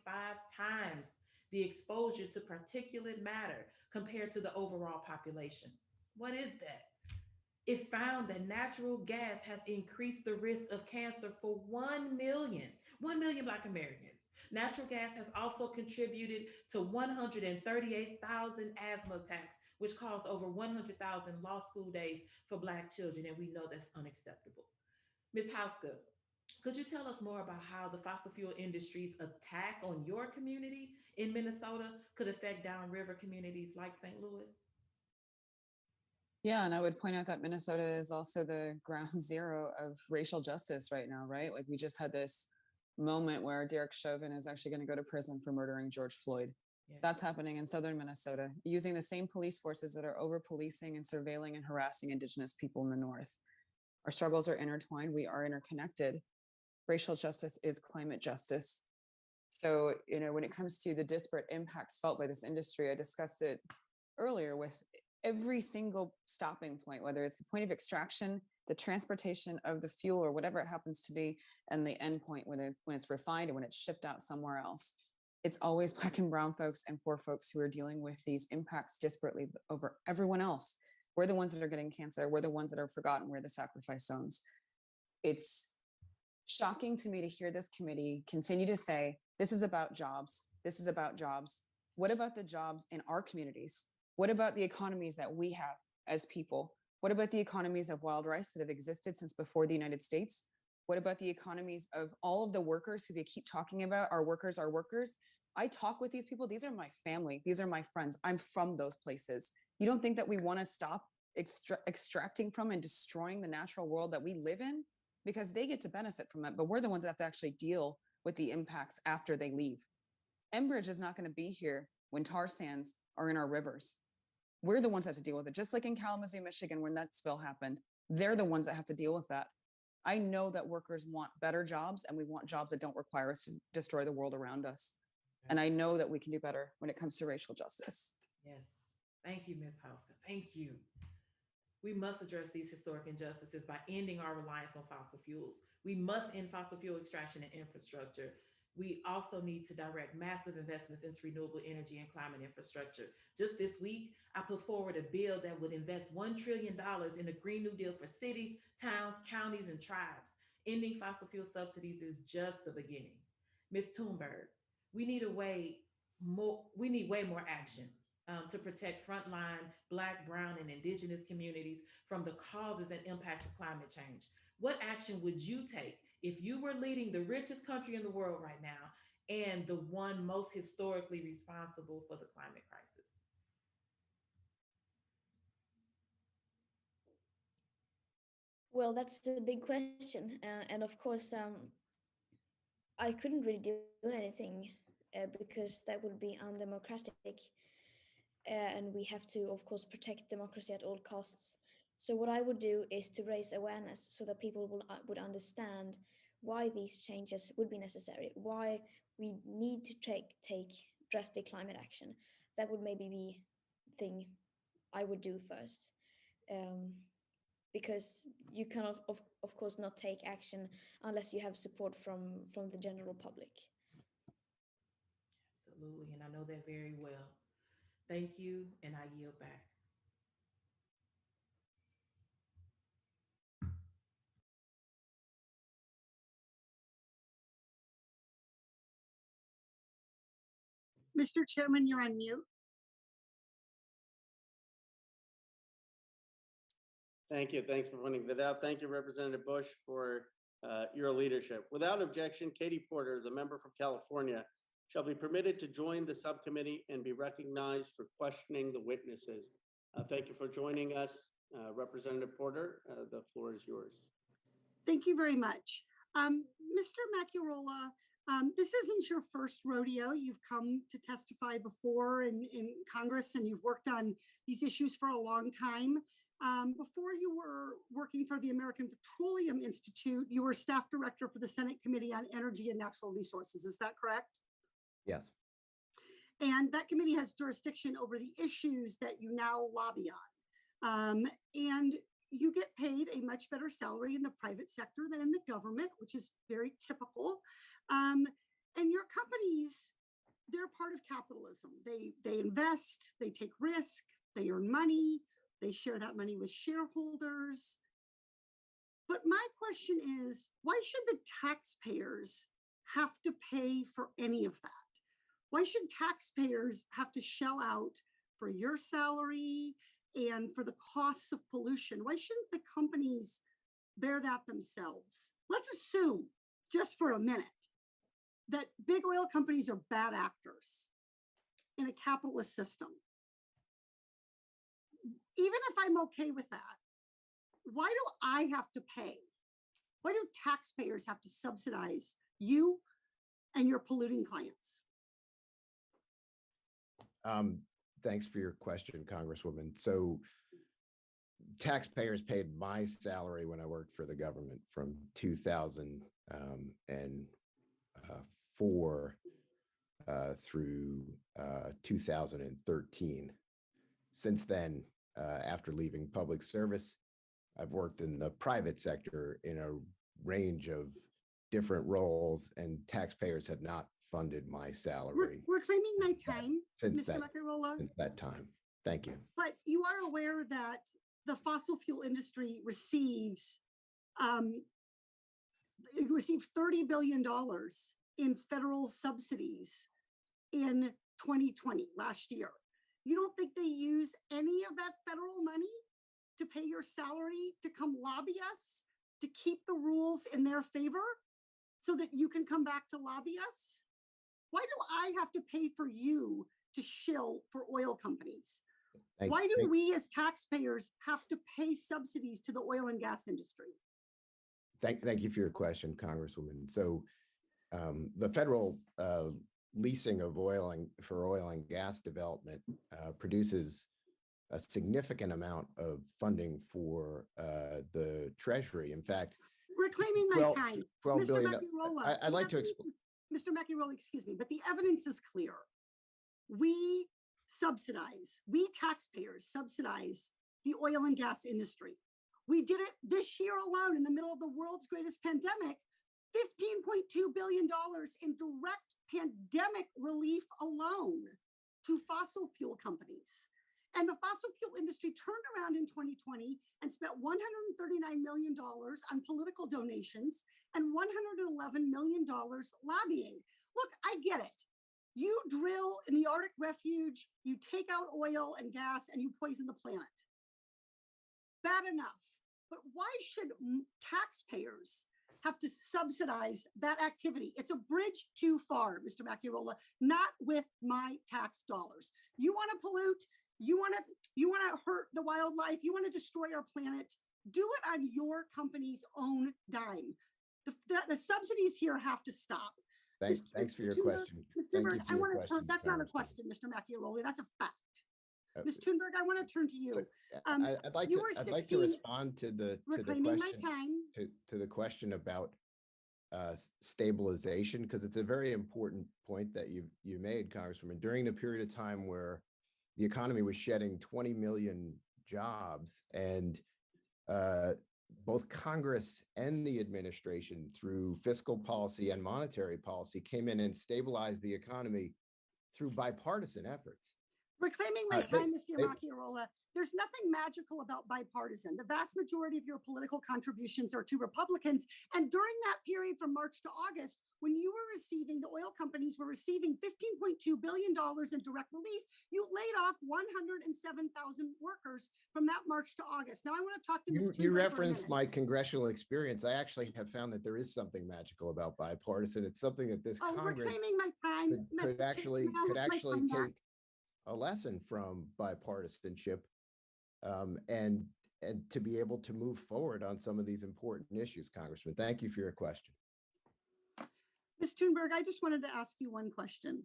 times the exposure to particulate matter compared to the overall population. What is that? It found that natural gas has increased the risk of cancer for 1 million Black Americans. Natural gas has also contributed to 138,000 asthma attacks, which caused over 100,000 lost school days for Black children, and we know that's unacceptable. Ms. Hauska, could you tell us more about how the fossil fuel industry's attack on your community in Minnesota could affect downriver communities like St. Louis? Yeah, and I would point out that Minnesota is also the ground zero of racial justice right now, right? Like we just had this moment where Derek Chauvin is actually going to go to prison for murdering George Floyd. That's happening in southern Minnesota, using the same police forces that are over policing and surveilling and harassing Indigenous people in the North. Our struggles are intertwined. We are interconnected. Racial justice is climate justice. So, when it comes to the disparate impacts felt by this industry, I discussed it earlier with every single stopping point, whether it's the point of extraction, the transportation of the fuel or whatever it happens to be, and the end point when it's refined and when it's shipped out somewhere else. It's always Black and brown folks and poor folks who are dealing with these impacts disparately over everyone else. We're the ones that are getting cancer. We're the ones that are forgotten. We're the sacrifice zones. It's shocking to me to hear this committee continue to say, this is about jobs. This is about jobs. What about the jobs in our communities? What about the economies that we have as people? What about the economies of wild rice that have existed since before the United States? What about the economies of all of the workers who they keep talking about? Our workers, our workers. I talk with these people. These are my family. These are my friends. I'm from those places. You don't think that we want to stop extracting from and destroying the natural world that we live in? Because they get to benefit from it, but we're the ones that have to actually deal with the impacts after they leave. Enbridge is not going to be here when tar sands are in our rivers. We're the ones that have to deal with it. Just like in Kalamazoo, Michigan, when that spill happened, they're the ones that have to deal with that. I know that workers want better jobs, and we want jobs that don't require us to destroy the world around us. And I know that we can do better when it comes to racial justice. Yes. Thank you, Ms. Hauska. Thank you. We must address these historic injustices by ending our reliance on fossil fuels. We must end fossil fuel extraction and infrastructure. We also need to direct massive investments into renewable energy and climate infrastructure. Just this week, I put forward a bill that would invest $1 trillion in a Green New Deal for cities, towns, counties, and tribes. Ending fossil fuel subsidies is just the beginning. Ms. Thunberg, we need way more action to protect frontline Black, brown, and Indigenous communities from the causes and impacts of climate change. What action would you take if you were leading the richest country in the world right now and the one most historically responsible for the climate crisis? Well, that's the big question. And of course, I couldn't really do anything because that would be undemocratic. And we have to, of course, protect democracy at all costs. So what I would do is to raise awareness so that people would understand why these changes would be necessary, why we need to take drastic climate action. That would maybe be the thing I would do first. Because you cannot, of course, not take action unless you have support from the general public. Absolutely, and I know that very well. Thank you, and I yield back. Mr. Chairman, you're on mute. Thank you. Thanks for pointing that out. Thank you, Representative Bush, for your leadership. Without objection, Katie Porter, the member from California, shall be permitted to join the subcommittee and be recognized for questioning the witnesses. Thank you for joining us, Representative Porter. The floor is yours. Thank you very much. Mr. Macchiarola, this isn't your first rodeo. You've come to testify before in Congress, and you've worked on these issues for a long time. Before you were working for the American Petroleum Institute, you were staff director for the Senate Committee on Energy and Natural Resources. Is that correct? Yes. And that committee has jurisdiction over the issues that you now lobby on. And you get paid a much better salary in the private sector than in the government, which is very typical. And your companies, they're part of capitalism. They invest, they take risk, they earn money, they share that money with shareholders. But my question is, why should the taxpayers have to pay for any of that? Why should taxpayers have to shell out for your salary and for the costs of pollution? Why shouldn't the companies bear that themselves? Let's assume, just for a minute, that big oil companies are bad actors in a capitalist system. Even if I'm okay with that, why do I have to pay? Why do taxpayers have to subsidize you, and your polluting clients? Thanks for your question, Congresswoman. So taxpayers paid my salary when I worked for the government from 2004 through 2013. Since then, after leaving public service, I've worked in the private sector in a range of different roles, and taxpayers have not funded my salary. We're claiming my time, since Mr. Macarola. Since that time. Thank you. But you are aware that the fossil fuel industry receives it received $30 billion in federal subsidies in 2020, last year. You don't think they use any of that federal money to pay your salary to come lobby us to keep the rules in their favor so that you can come back to lobby us? Why do I have to pay for you to shill for oil companies? Why do we as taxpayers have to pay subsidies to the oil and gas industry? Thank you for your question, Congresswoman. So the federal leasing of oil and gas development produces a significant amount of funding for the Treasury. In fact, we're claiming my time. $12 Mr. billion. Macarola, I'd like to explain. Mr. Macarola, excuse me, but the evidence is clear. We taxpayers subsidize the oil and gas industry. We did it this year alone in the middle of the world's greatest pandemic, $15.2 billion in direct pandemic relief alone to fossil fuel companies. And the fossil fuel industry turned around in 2020 and spent $139 million on political donations and $111 million lobbying. Look, I get it. You drill in the Arctic refuge, you take out oil and gas, and you poison the planet. Bad enough. But why should taxpayers have to subsidize that activity? It's a bridge too far, Mr. Macarola, not with my tax dollars. You want to pollute, you want to hurt the wildlife, you want to destroy our planet, do it on your company's own dime. The subsidies here have to stop. Thanks for your question. Mr. Thunberg, I want to turn, that's not a question, Mr. Macarola, that's a fact. Ms. Thunberg, I want to turn to you. I'd like to respond to the question about stabilization, because it's a very important point that you made, Congresswoman. During the period of time where the economy was shedding 20 million jobs, and both Congress and the administration, through fiscal policy and monetary policy, came in and stabilized the economy through bipartisan efforts. Reclaiming my time, Mr. Macarola, there's nothing magical about bipartisan. The vast majority of your political contributions are to Republicans. And during that period from March to August, when you were receiving, the oil companies were receiving $15.2 billion in direct relief, you laid off 107,000 workers from that March to August. Now I want to talk to Ms. You referenced my congressional experience. I actually have found that there is something magical about bipartisan. It's something that this Congress reclaiming my time, could actually take a lesson from bipartisanship and to be able to move forward on some of these important issues, Congressman. Thank you for your question. Ms. Thunberg, I just wanted to ask you one question.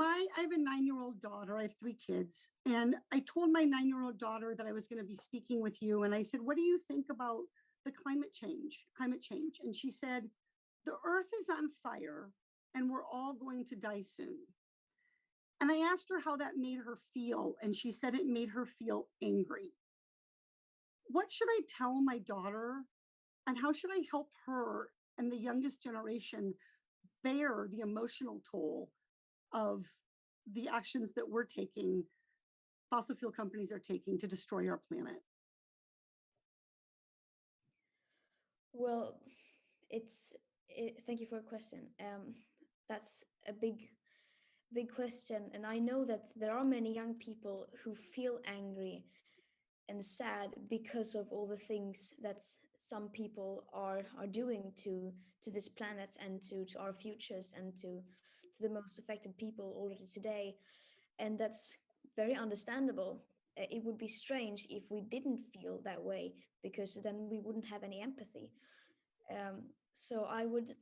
I have a 9-year-old daughter. I have 3 kids. And I told my 9-year-old daughter that I was going to be speaking with you. And I said, what do you think about the climate change? And she said, the earth is on fire and we're all going to die soon. And I asked her how that made her feel, and she said it made her feel angry. What should I tell my daughter, and how should I help her and the youngest generation bear the emotional toll of the actions that we're taking, fossil fuel companies are taking to destroy our planet? Well, thank you for a question. That's a big question, and I know that there are many young people who feel angry and sad because of all the things that some people are doing to this planet and to our futures and to the most affected people already today, and that's very understandable. It would be strange if we didn't feel that way, because then we wouldn't have any empathy. So I would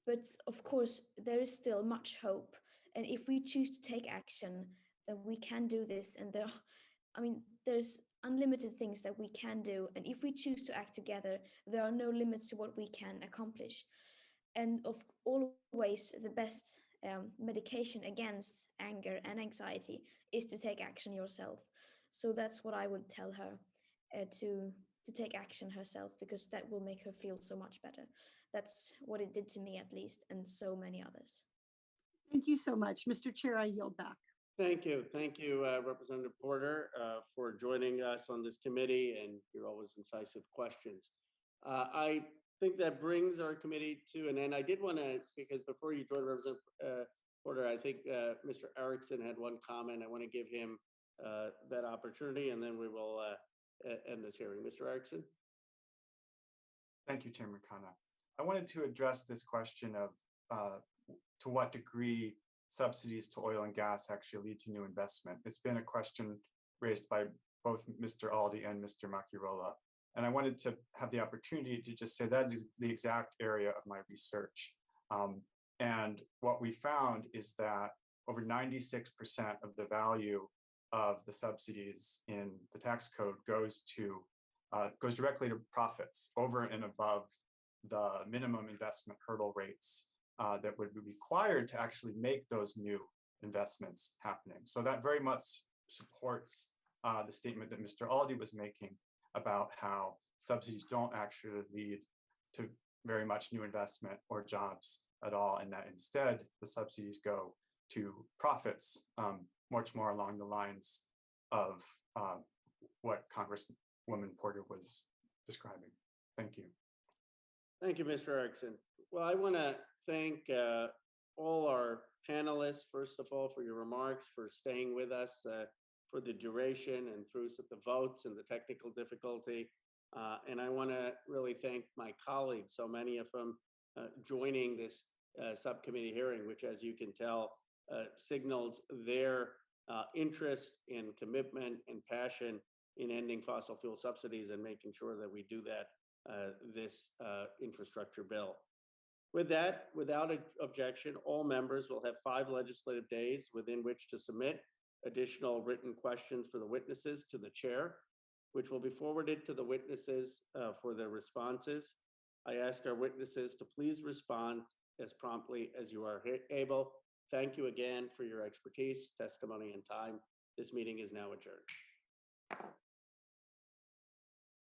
But of course, there is still much hope. And if we choose to take action, then we can do this. And there's unlimited things that we can do. And if we choose to act together, there are no limits to what we can accomplish. And always the best medication against anger and anxiety is to take action yourself. So that's what I would tell her, to take action herself, because that will make her feel so much better. That's what it did to me, at least, and so many others. Thank you so much. Mr. Chair, I yield back. Thank you. Thank you, Representative Porter, for joining us on this committee and your always incisive questions. I think that brings our committee to an end. I did want to, because before you join Representative Porter, I think Mr. Erickson had one comment. I want to give him that opportunity, and then we will end this hearing. Mr. Erickson? Thank you, Chairman Khanna. I wanted to address this question of to what degree subsidies to oil and gas actually lead to new investment. It's been a question raised by both Mr. Aldi and Mr. Macchiarola. And I wanted to have the opportunity to just say that's the exact area of my research. And what we found is that over 96% of the value of the subsidies in the tax code goes directly to profits over and above the minimum investment hurdle rates that would be required to actually make those new investments happening. So that very much supports the statement that Mr. Aldi was making about how subsidies don't actually lead to very much new investment or jobs at all, and that instead the subsidies go to profits, much more along the lines of what Congresswoman Porter was describing. Thank you. Thank you, Mr. Erickson. Well, I want to thank all our panelists, first of all, for your remarks, for staying with us for the duration and through the votes and the technical difficulty. And I want to really thank my colleagues, so many of them joining this subcommittee hearing, which, as you can tell, signals their interest and commitment and passion in ending fossil fuel subsidies and making sure that we do that this infrastructure bill. With that, without objection, all members will have 5 legislative days within which to submit additional written questions for the witnesses to the chair, which will be forwarded to the witnesses for their responses. I ask our witnesses to please respond as promptly as you are able. Thank you again for your expertise, testimony, and time. This meeting is now adjourned.